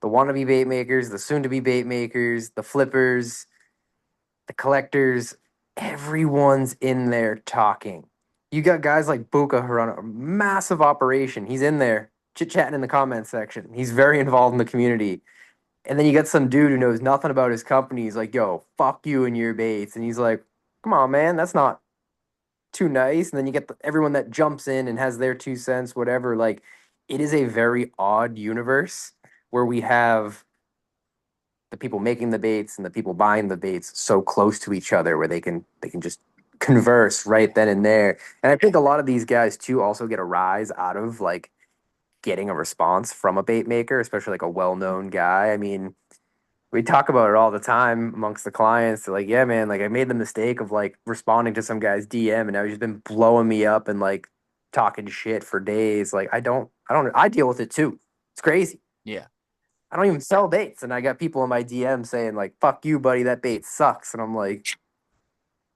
the wannabe bait makers, the soon to be bait makers, the flippers, the collectors, everyone's in there talking. You got guys like Buka who run a massive operation. He's in there chit chatting in the comments section. He's very involved in the community. And then you got some dude who knows nothing about his company. He's like, yo, fuck you and your baits. And he's like, come on, man, that's not too nice. And then you get everyone that jumps in and has their 2 cents, whatever. Like, it is a very odd universe where we have the people making the baits and the people buying the baits so close to each other where they can just converse right then and there. And I think a lot of these guys too also get a rise out of like getting a response from a bait maker, especially like a well-known guy. I mean, we talk about it all the time amongst the clients. They're like, yeah, man, like I made the mistake of like responding to some guy's DM and now he's been blowing me up and like talking shit for days. Like I deal with it too. It's crazy. Yeah. I don't even sell baits. And I got people in my DM saying, like, fuck you, buddy, that bait sucks. And I'm like,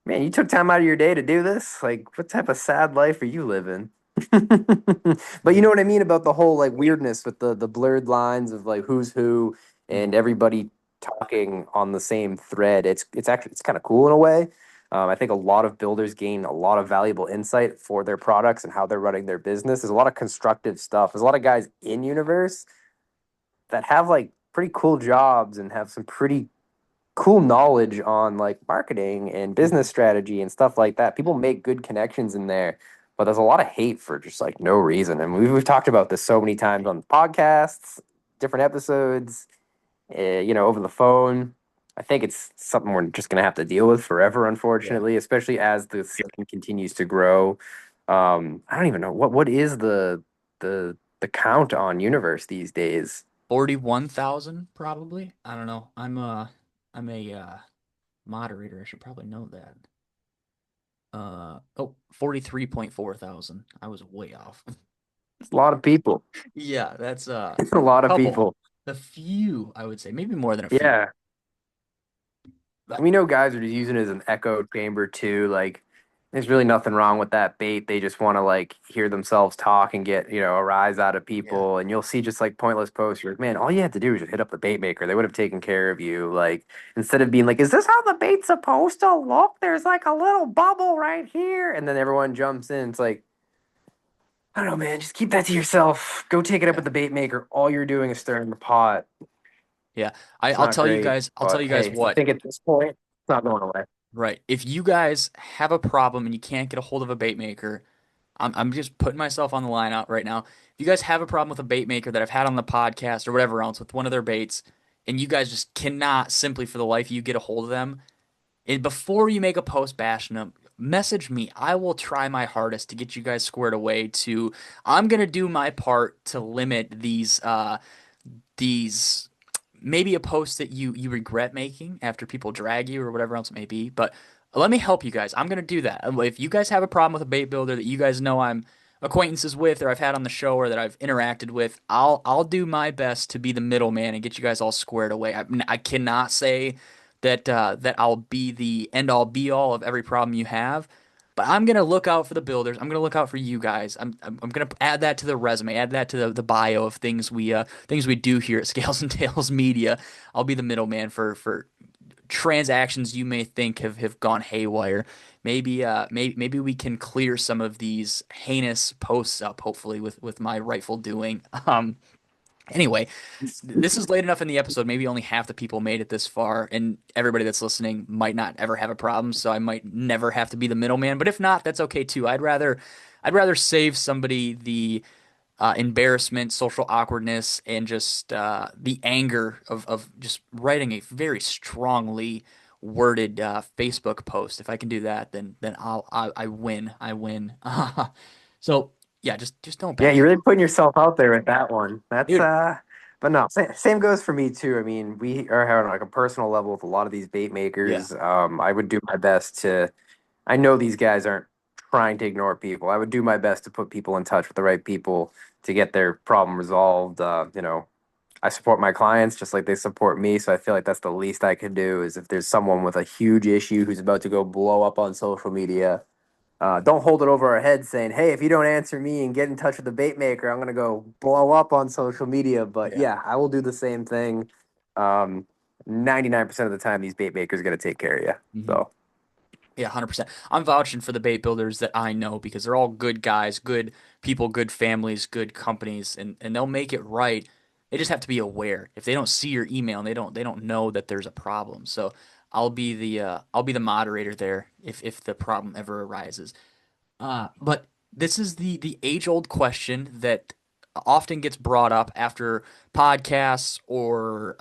man, you took time out of your day to do this? Like, what type of sad life are you living? But you know what I mean about the whole like weirdness with the blurred lines of like who's who and everybody talking on the same thread. It's kind of cool in a way. I think a lot of builders gain a lot of valuable insight for their products and how they're running their business. There's a lot of constructive stuff. There's a lot of guys in universe that have like pretty cool jobs and have some pretty cool knowledge on like marketing and business strategy and stuff like that. People make good connections in there, but there's a lot of hate for just like no reason. And we've talked about this so many times on podcasts, different episodes, over the phone. I think it's something we're just gonna have to deal with forever, Yeah. unfortunately, especially as the scene continues to grow. I don't even know what is the count on universe these days. 41,000 probably. I don't know. I'm a moderator. I should probably know that. Oh, 43.4 thousand. I was way off. It's a lot of people. Yeah, that's It's a lot of couple. people. A few, I would say, maybe more than a few. Yeah. But We know guys are just using it as an echo chamber too. Like, there's really nothing wrong with that bait. They just want to like hear themselves talk and get, a rise out of yeah. people. And you'll see just like pointless posts. You're like, man, all you had to do was just hit up the bait maker. They would have taken care of you. Like, instead of being like, is this how the bait's supposed to look? There's like a little bubble right here. And then everyone jumps in. It's like, I don't know, man. Just keep that to yourself. Go take it up Yeah. with the bait maker. All you're doing is stirring the pot. Yeah. It's I'll not tell you great. guys, I'll tell But you guys hey, I what. think at this point, it's not going away. Right. If you guys have a problem and you can't get a hold of a bait maker, I'm just putting myself on the line out right now. If you guys have a problem with a bait maker that I've had on the podcast or whatever else with one of their baits, and you guys just cannot simply for the life of you get a hold of them, and before you make a post bashing them, message me. I will try my hardest to get you guys squared away to I'm gonna do my part to limit these maybe a post that you regret making after people drag you or whatever else it may be. But let me help you guys. I'm gonna do that. If you guys have a problem with a bait builder that you guys know I'm acquaintances with or I've had on the show or that I've interacted with, I'll do my best to be the middleman and get you guys all squared away. I cannot say that I'll be the end all be all of every problem you have. But I'm gonna look out for the builders. I'm gonna look out for you guys. I'm gonna add that to the resume, add that to the bio of things we do here at Scales and Tails Media. I'll be the middleman for transactions you may think have gone haywire. Maybe we can clear some of these heinous posts up, hopefully with my rightful doing. Anyway, this is late enough in the episode. Maybe only half the people made it this far, and everybody that's listening might not ever have a problem. So I might never have to be the middleman. But if not, that's okay too. I'd rather save somebody the embarrassment, social awkwardness, and just the anger of just writing a very strongly worded Facebook post. If I can do that, then I win. I win. So yeah, just don't Yeah, bash you're them, really putting yourself out there with that one. That's dude. but no, same goes for me too. I mean, we are having like a personal level with a lot of these bait Yeah. makers. I would do my best to. I know these guys aren't trying to ignore people. I would do my best to put people in touch with the right people to get their problem resolved. I support my clients just like they support me, so I feel like that's the least I can do is if there's someone with a huge issue who's about to go blow up on social media. Don't hold it over our heads saying, hey, if you don't answer me and get in touch with the bait maker, I'm going to go blow up on social media. But Yeah. yeah, I will do the same thing. Um, 99% of the time, these bait makers are going to take care of you. hmm So, Yeah, 100%. I'm vouching for the bait builders that I know because they're all good guys, good people, good families, good companies, and they'll make it right. They just have to be aware. If they don't see your email and they don't know that there's a problem. So I'll be the moderator there if the problem ever arises. But this is the age-old question that often gets brought up after podcasts or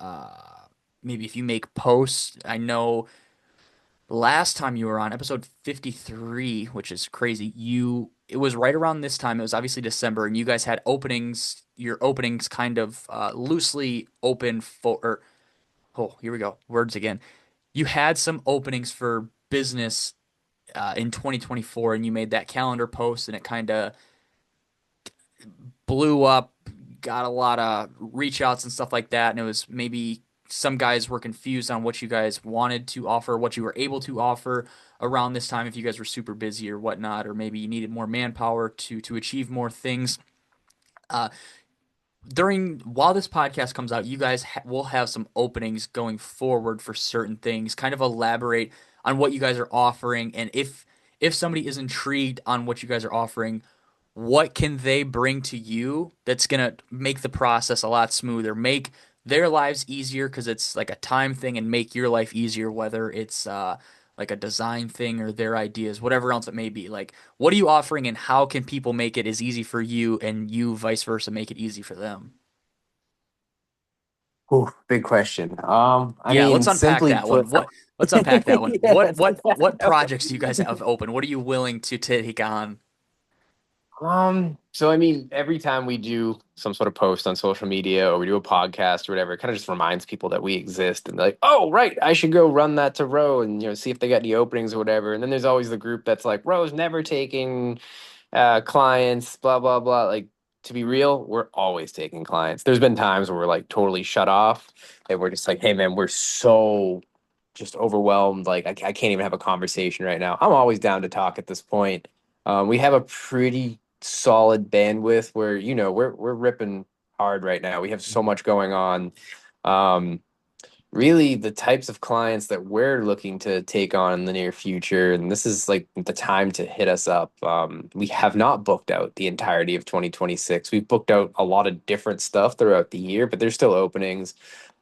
maybe if you make posts. I know last time you were on episode 53, which is crazy, it was right around this time. It was obviously December, and you guys had openings, your openings kind of loosely open for, or, oh, here we go, words again. You had some openings for business in 2024, and you made that calendar post, and it kind of blew up, got a lot of reach outs and stuff like that. And it was maybe some guys were confused on what you guys wanted to offer, what you were able to offer around this time if you guys were super busy or whatnot, or maybe you needed more manpower to achieve more things. Uh, during while this podcast comes out, you guys will have some openings going forward for certain things. Kind of elaborate on what you guys are offering, and if somebody is intrigued on what you guys are offering, what can they bring to you that's gonna make the process a lot smoother, make their lives easier because it's like a time thing, and make your life easier, whether it's like a design thing or their ideas, whatever else it may be. Like, what are you offering, and how can people make it as easy for you, and you vice versa make it easy for them? Ooh, big question. I Yeah, let's mean, unpack simply that one. put, Let's unpack that one. yeah, let's What unpack projects do you guys have open? What are you willing to take on? so I mean, every time we do some sort of post on social media or we do a podcast or whatever, it kind of just reminds people that we exist and they're like, oh, right, I should go run that to Row and see if they got any openings or whatever. And then there's always the group that's like, Row's never taking clients, blah blah blah. Like to be real, we're always taking clients. There's been times where we're like totally shut off and we're just like, hey man, we're so just overwhelmed. Like I can't even have a conversation right now. I'm always down to talk at this point. We have a pretty solid bandwidth where we're ripping hard right now. We have so much going on. Um, Really, the types of clients that we're looking to take on in the near future, and this is like the time to hit us up. We have not booked out the entirety of 2026. We've booked out a lot of different stuff throughout the year, but there's still openings.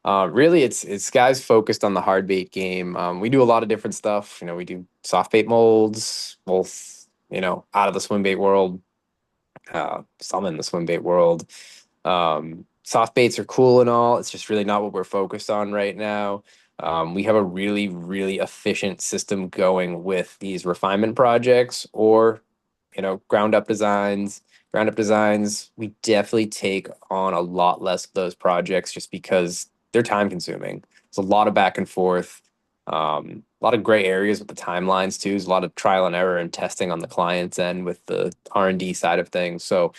Really, it's guys focused on the hard bait game. We do a lot of different stuff. We do soft bait molds, both out of the swim bait world, some in the swim bait world. Soft baits are cool and all. It's just really not what we're focused on right now. We have a really, really efficient system going with these refinement projects or, ground up designs. Ground up designs, we definitely take on a lot less of those projects just because they're time consuming. There's a lot of back and forth, a lot of gray areas with the timelines too. There's a lot of trial and error and testing on the client's end with the R&D side of things. So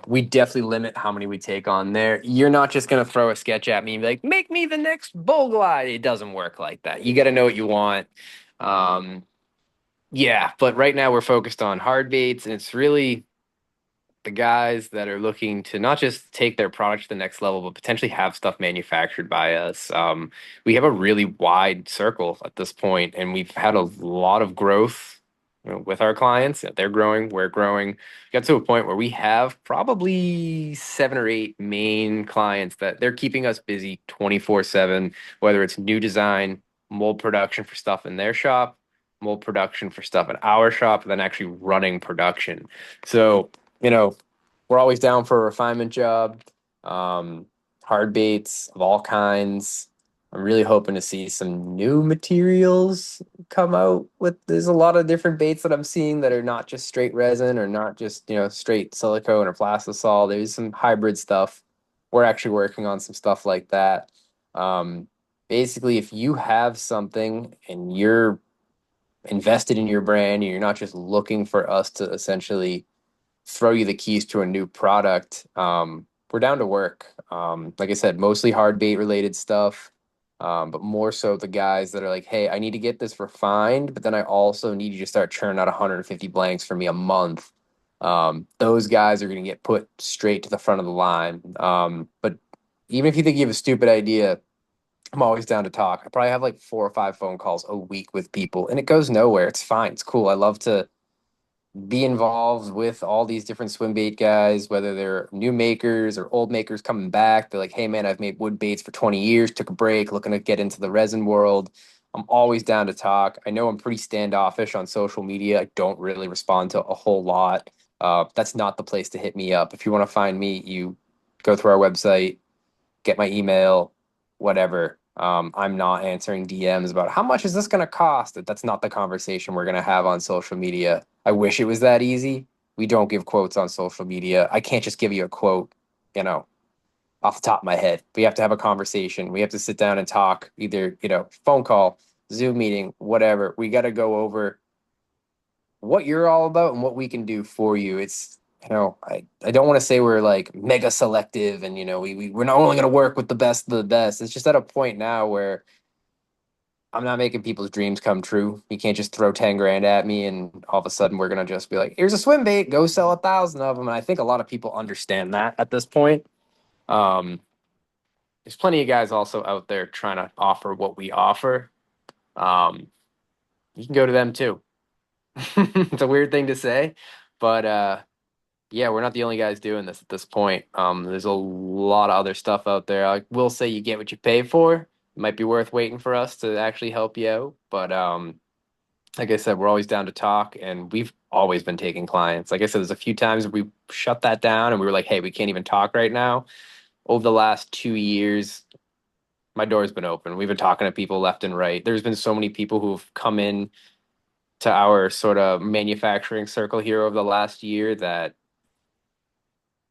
we definitely limit how many we take on there. You're not just going to throw a sketch at me and be like, make me the next bull glide. It doesn't work like that. You got to know what you want. Um, yeah, but right now we're focused on hard baits, and it's really the guys that are looking to not just take their product to the next level, but potentially have stuff manufactured by us. We have a really wide circle at this point, and we've had a lot of growth, with our clients. They're growing, we're growing. Got to a point where we have probably 7 or 8 main clients that they're keeping us busy 24/7, whether it's new design, mold production for stuff in their shop, mold production for stuff in our shop, and then actually running production. So, we're always down for a refinement job, um, hard baits of all kinds. I'm really hoping to see some new materials come out with. There's a lot of different baits that I'm seeing that are not just straight resin or not just, straight silicone or plastisol. There's some hybrid stuff. We're actually working on some stuff like that. Um, Basically, if you have something and you're invested in your brand and you're not just looking for us to essentially throw you the keys to a new product, we're down to work. Like I said, mostly hard bait related stuff, but more so the guys that are like, hey, I need to get this refined, but then I also need you to start churning out 150 blanks for me a month. Those guys are going to get put straight to the front of the line. But even if you think you have a stupid idea, I'm always down to talk. I probably have like 4 or 5 phone calls a week with people, and it goes nowhere. It's fine. It's cool. I love to be involved with all these different swim bait guys, whether they're new makers or old makers coming back. They're like, hey man, I've made wood baits for 20 years, took a break, looking to get into the resin world. I'm always down to talk. I know I'm pretty standoffish on social media. I don't really respond to a whole lot. That's not the place to hit me up. If you want to find me, you go through our website, get my email, whatever. I'm not answering DMs about how much is this going to cost. That's not the conversation we're going to have on social media. I wish it was that easy. We don't give quotes on social media. I can't just give you a quote, you know, off the top of my head. We have to have a conversation. We have to sit down and talk, either, phone call, Zoom meeting, whatever. We got to go over what you're all about and what we can do for you. It's, I don't want to say we're like mega selective and, we're not only going to work with the best of the best. It's just at a point now where I'm not making people's dreams come true. You can't just throw 10 grand at me and all of a sudden we're going to just be like, here's a swim bait, go sell 1,000 of them. And I think a lot of people understand that at this point. Um, there's plenty of guys also out there trying to offer what we offer. Um, you can go to them too. It's a weird thing to say, but yeah, we're not the only guys doing this at this point. There's a lot of other stuff out there. I will say you get what you pay for. It might be worth waiting for us to actually help you out. But like I said, we're always down to talk, and we've always been taking clients. Like I said, there's a few times we shut that down, and we were like, "Hey, we can't even talk right now." Over the last 2 years, My door's been open. We've been talking to people left and right. There's been so many people who've come in to our sort of manufacturing circle here over the last year that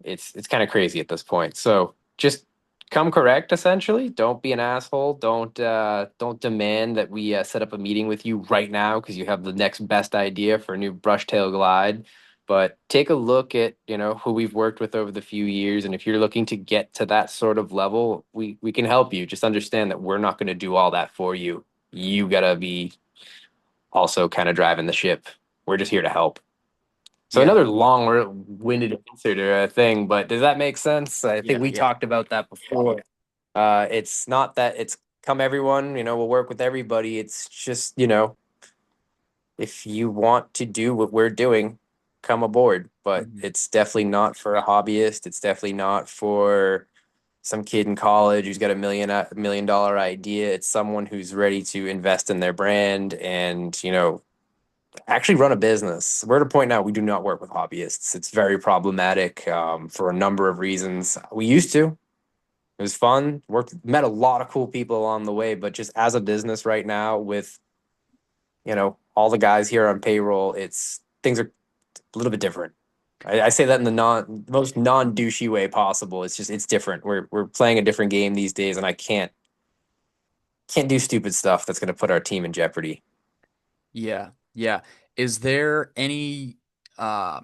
it's kind of crazy at this point. So just come correct, essentially. Don't be an asshole. Don't demand that we set up a meeting with you right now because you have the next best idea for a new brush tail glide. But take a look at, who we've worked with over the few years, and if you're looking to get to that sort of level, we can help you. Just understand that we're not going to do all that for you. You gotta be also kind of driving the ship. We're just here to help. So Yeah, another long-winded answer to a thing, but does that make sense? I think yeah, we yeah. talked about that before. It's not that it's come everyone, we'll work with everybody. It's just, if you want to do what we're doing, come aboard. But Mhm. it's definitely not for a hobbyist. It's definitely not for some kid in college who's got a $1 million idea. It's someone who's ready to invest in their brand and, actually run a business. We're at a point now we do not work with hobbyists. It's very problematic for a number of reasons. We used to. It was fun. Met a lot of cool people along the way, but just as a business right now, with all the guys here on payroll, it's things are a little bit different. I say that in the most non douchey way possible. It's just it's different. We're playing a different game these days, and I can't do stupid stuff that's going to put our team in jeopardy. Yeah, yeah. Is there any uh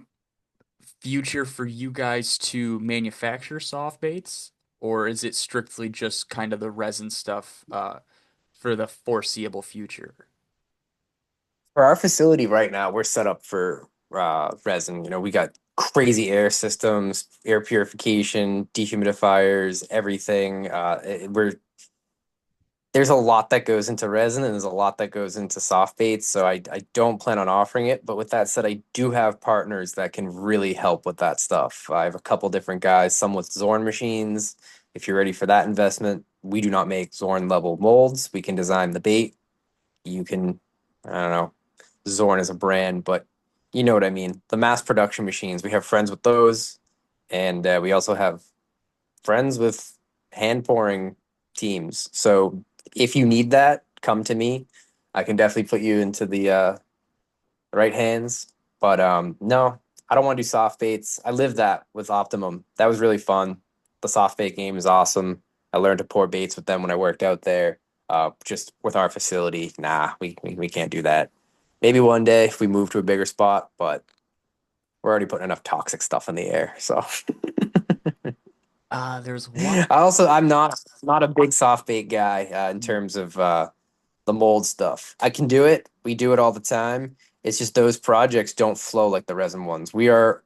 future for you guys to manufacture soft baits, or is it strictly just kind of the resin stuff for the foreseeable future? For our facility right now, we're set up for resin. We got crazy air systems, air purification, dehumidifiers, everything. There's a lot that goes into resin and there's a lot that goes into soft baits. So I don't plan on offering it. But with that said, I do have partners that can really help with that stuff. I have a couple different guys, some with Zorn machines. If you're ready for that investment, we do not make Zorn level molds. We can design the bait. You can, I don't know, Zorn is a brand, but you know what I mean. The mass production machines, we have friends with those. And we also have friends with hand pouring teams. So if you need that, come to me. I can definitely put you into the right hands. But no, I don't want to do soft baits. I lived that with Optimum. That was really fun. The soft bait game is awesome. I learned to pour baits with them when I worked out there. Just with our facility, nah, we can't do that. Maybe one day if we move to a bigger spot, but we're already putting enough toxic stuff in the air. So There's one. I'm not a big soft bait guy in terms of the mold stuff. I can do it. We do it all the time. It's just those projects don't flow like the resin ones. We are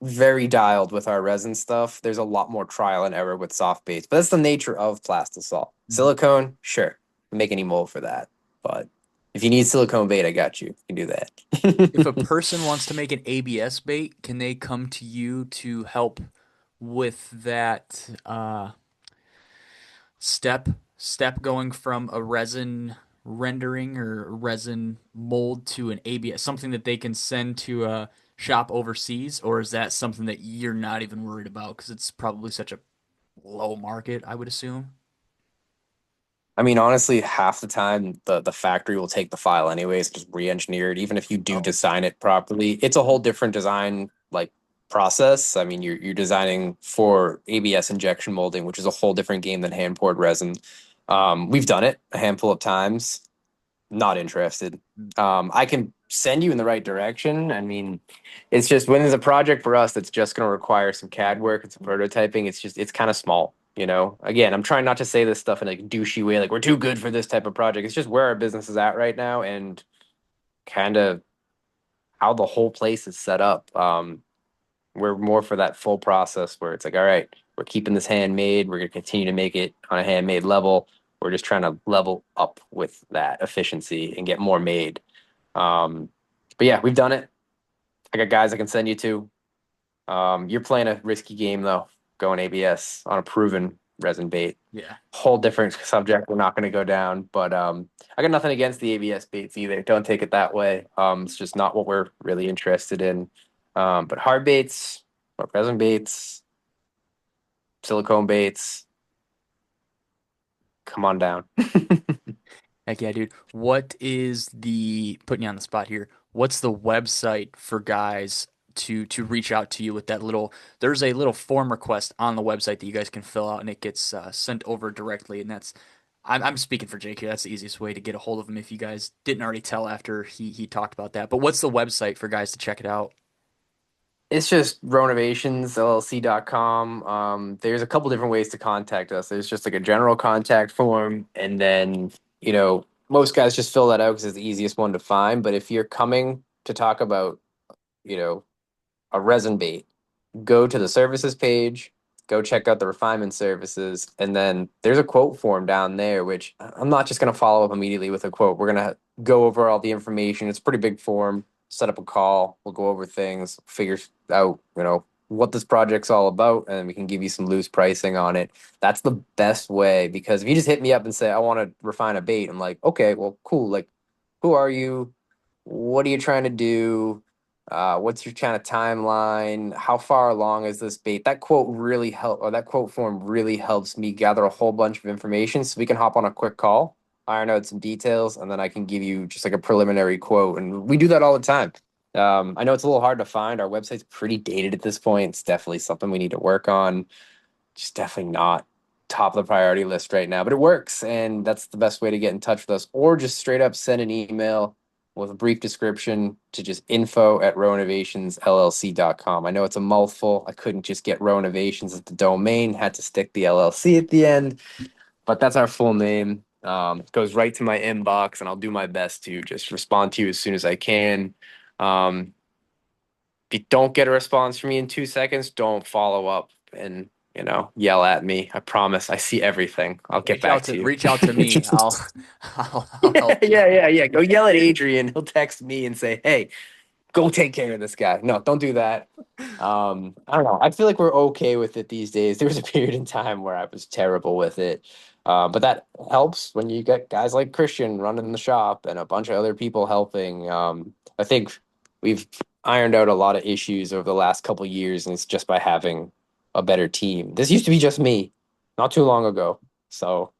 very dialed with our resin stuff. There's a lot more trial and error with soft baits, but that's the nature of plastisol. Mhm. Silicone, sure, make any mold for that. But if you need silicone bait, I got you. You can do If a that. person wants to make an ABS bait, can they come to you to help with that step going from a resin rendering or resin mold to an ABS, something that they can send to a shop overseas, or is that something that you're not even worried about because it's probably such a low market, I would assume? I mean, honestly, half the time the factory will take the file anyways, just re-engineer it. Even if you do Oh. design it properly, it's a whole different design like process. I mean, you're designing for ABS injection molding, which is a whole different game than hand poured resin. We've done it a handful of times. Not interested. I can send you in the right direction. I mean, it's just when there's a project for us that's just going to require some CAD work and some prototyping, it's kind of small, Again, I'm trying not to say this stuff in a douchey way, like we're too good for this type of project. It's just where our business is at right now and kind of how the whole place is set up. We're more for that full process where it's like, all right, we're keeping this handmade. We're going to continue to make it on a handmade level. We're just trying to level up with that efficiency and get more made. Um, but yeah, we've done it. I got guys I can send you to. You're playing a risky game though, going ABS on a proven resin bait. Yeah. Whole different subject. We're not going to go down, but I got nothing against the ABS baits either. Don't take it that way. It's just not what we're really interested in. But hard baits, or resin baits, silicone baits, come on down. Heck yeah, dude. What is the putting you on the spot here? What's the website for guys to reach out to you with that little? There's a little form request on the website that you guys can fill out, and it gets sent over directly. And that's I'm speaking for Jake here. That's the easiest way to get a hold of him if you guys didn't already tell after he talked about that. But what's the website for guys to check it out? It's just ronovationsllc.com. There's a couple different ways to contact us. There's just like a general contact form, and then, most guys just fill that out because it's the easiest one to find. But if you're coming to talk about, you know, a resin bait, go to the services page, go check out the refinement services, and then there's a quote form down there, which I'm not just going to follow up immediately with a quote. We're going to go over all the information. It's a pretty big form. Set up a call. We'll go over things, figure out, what this project's all about, and we can give you some loose pricing on it. That's the best way because if you just hit me up and say, I want to refine a bait, I'm like, okay, well, cool. Like, who are you? What are you trying to do? What's your kind of timeline? How far along is this bait? That quote form really helps me gather a whole bunch of information so we can hop on a quick call, iron out some details, and then I can give you just like a preliminary quote. And we do that all the time. I know it's a little hard to find. Our website's pretty dated at this point. It's definitely something we need to work on. Just definitely not top of the priority list right now, but it works. And that's the best way to get in touch with us, or just straight up send an email with a brief description to just info@roinnovationsllc.com. I know it's a mouthful. I couldn't just get Roinnovations as the domain, had to stick the LLC at the end, but that's our full name. It goes right to my inbox, and I'll do my best to just respond to you as soon as I can. Um, if you don't get a response from me in 2 seconds, don't follow up and yell at me. I promise. I see everything. I'll get back to you. Reach out to me. I'll Yeah, help you. yeah, yeah, yeah. Go yell at Adrian. He'll text me and say, "Hey, go take care of this guy." No, don't do that. I don't know. I feel like we're okay with it these days. There was a period in time where I was terrible with it. But that helps when you get guys like Christian running the shop and a bunch of other people helping. I think we've ironed out a lot of issues over the last couple years, and it's just by having a better team. This used to be just me not too long ago. So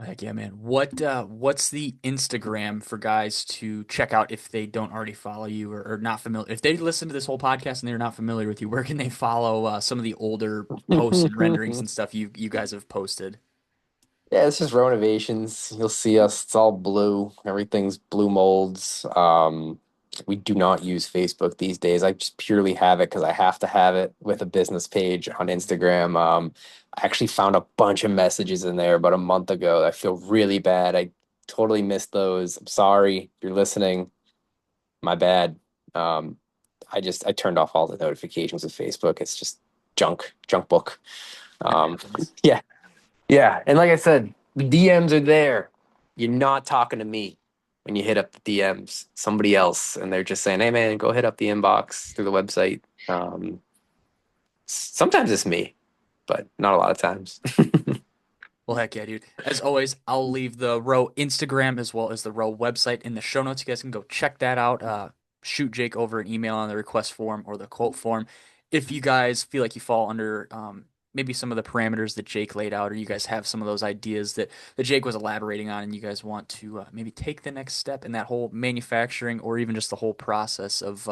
Heck yeah, man. What's the Instagram for guys to check out if they don't already follow you or not familiar? If they listen to this whole podcast and they're not familiar with you, where can they follow some of the older posts and renderings and stuff you guys have posted? Yeah, it's just renovations. You'll see us. It's all blue. Everything's blue molds. We do not use Facebook these days. I just purely have it because I have to have it with a business page on Instagram. I actually found a bunch of messages in there about a month ago. I feel really bad. I totally missed those. I'm sorry if you're listening. My bad. Um, I turned off all the notifications of Facebook. It's just junk book. It Um, happens. yeah. Yeah, and like I said, the DMs are there. You're not talking to me when you hit up the DMs. Somebody else, and they're just saying, "Hey, man, go hit up the inbox through the website." Sometimes it's me, but not a lot of times. Well, heck yeah, dude. As always, I'll leave the Row Instagram as well as the Row website in the show notes. You guys can go check that out. Shoot Jake over an email on the request form or the quote form. If you guys feel like you fall under maybe some of the parameters that Jake laid out, or you guys have some of those ideas that Jake was elaborating on, and you guys want to maybe take the next step in that whole manufacturing or even just the whole process of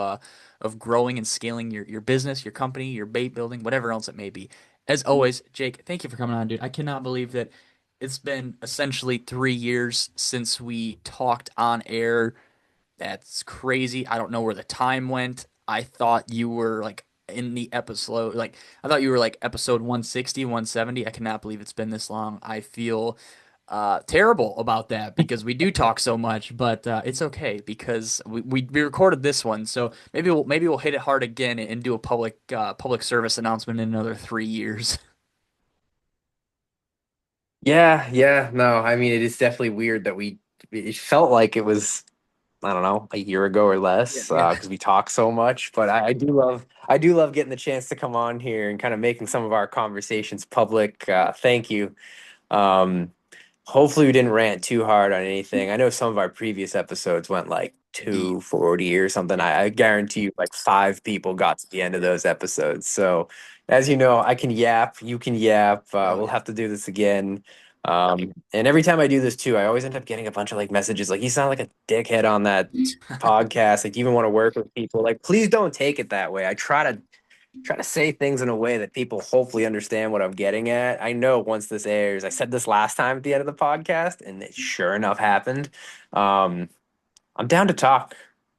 growing and scaling your business, your company, your bait building, whatever else it may be. As always, Jake, thank you for coming on, dude. I cannot believe that it's been essentially 3 years since we talked on air. That's crazy. I don't know where the time went. I thought you were like in the episode, like, I thought you were like episode 160, 170. I cannot believe it's been this long. I feel terrible about that because we do talk so much, but it's okay because we recorded this one, so maybe we'll hit it hard again and do a public service announcement in another 3 years. Yeah, yeah, no, I mean, it is definitely weird that it felt like it was, I don't know, a year ago or Yeah, less, yeah. because we talk so much. But I do love getting the chance to come on here and kind of making some of our conversations public. Thank you. Um, Hopefully we didn't rant too hard on anything. I know some of our previous episodes went like Ye- 240 or something. I guarantee you like five people got to the end of those episodes. So As you know, I can yap, you can yap. Oh We'll yeah. have to do this again. And every time I do this too, I always end up getting a bunch of like messages like you sound like a dickhead on that podcast. Like you even want to work with people. Like please don't take it that way. I try to say things in a way that people hopefully understand what I'm getting at. I know once this airs, I said this last time at the end of the podcast, and it sure enough happened. Um, I'm down to talk.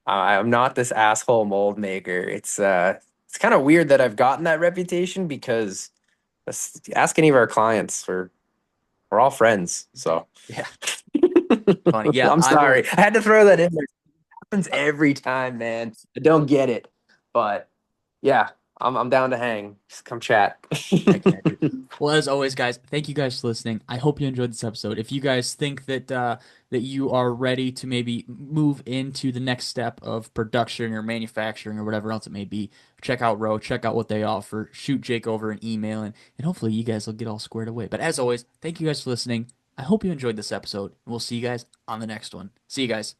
I'm not this asshole mold maker. It's kind of weird that I've gotten that reputation because ask any of our clients. We're all friends. So Yeah. Funny. Yeah, I'm I sorry. will. I had to throw that in there. It happens every time, man. I don't get it. But yeah, I'm down to hang. Just come chat. Heck yeah, dude. Well, as always, guys, thank you guys for listening. I hope you enjoyed this episode. If you guys think that you are ready to maybe move into the next step of production or manufacturing or whatever else it may be, check out Row, check out what they offer, shoot Jake over an email, and hopefully you guys will get all squared away. But as always, thank you guys for listening. I hope you enjoyed this episode, and we'll see you guys on the next one. See you guys.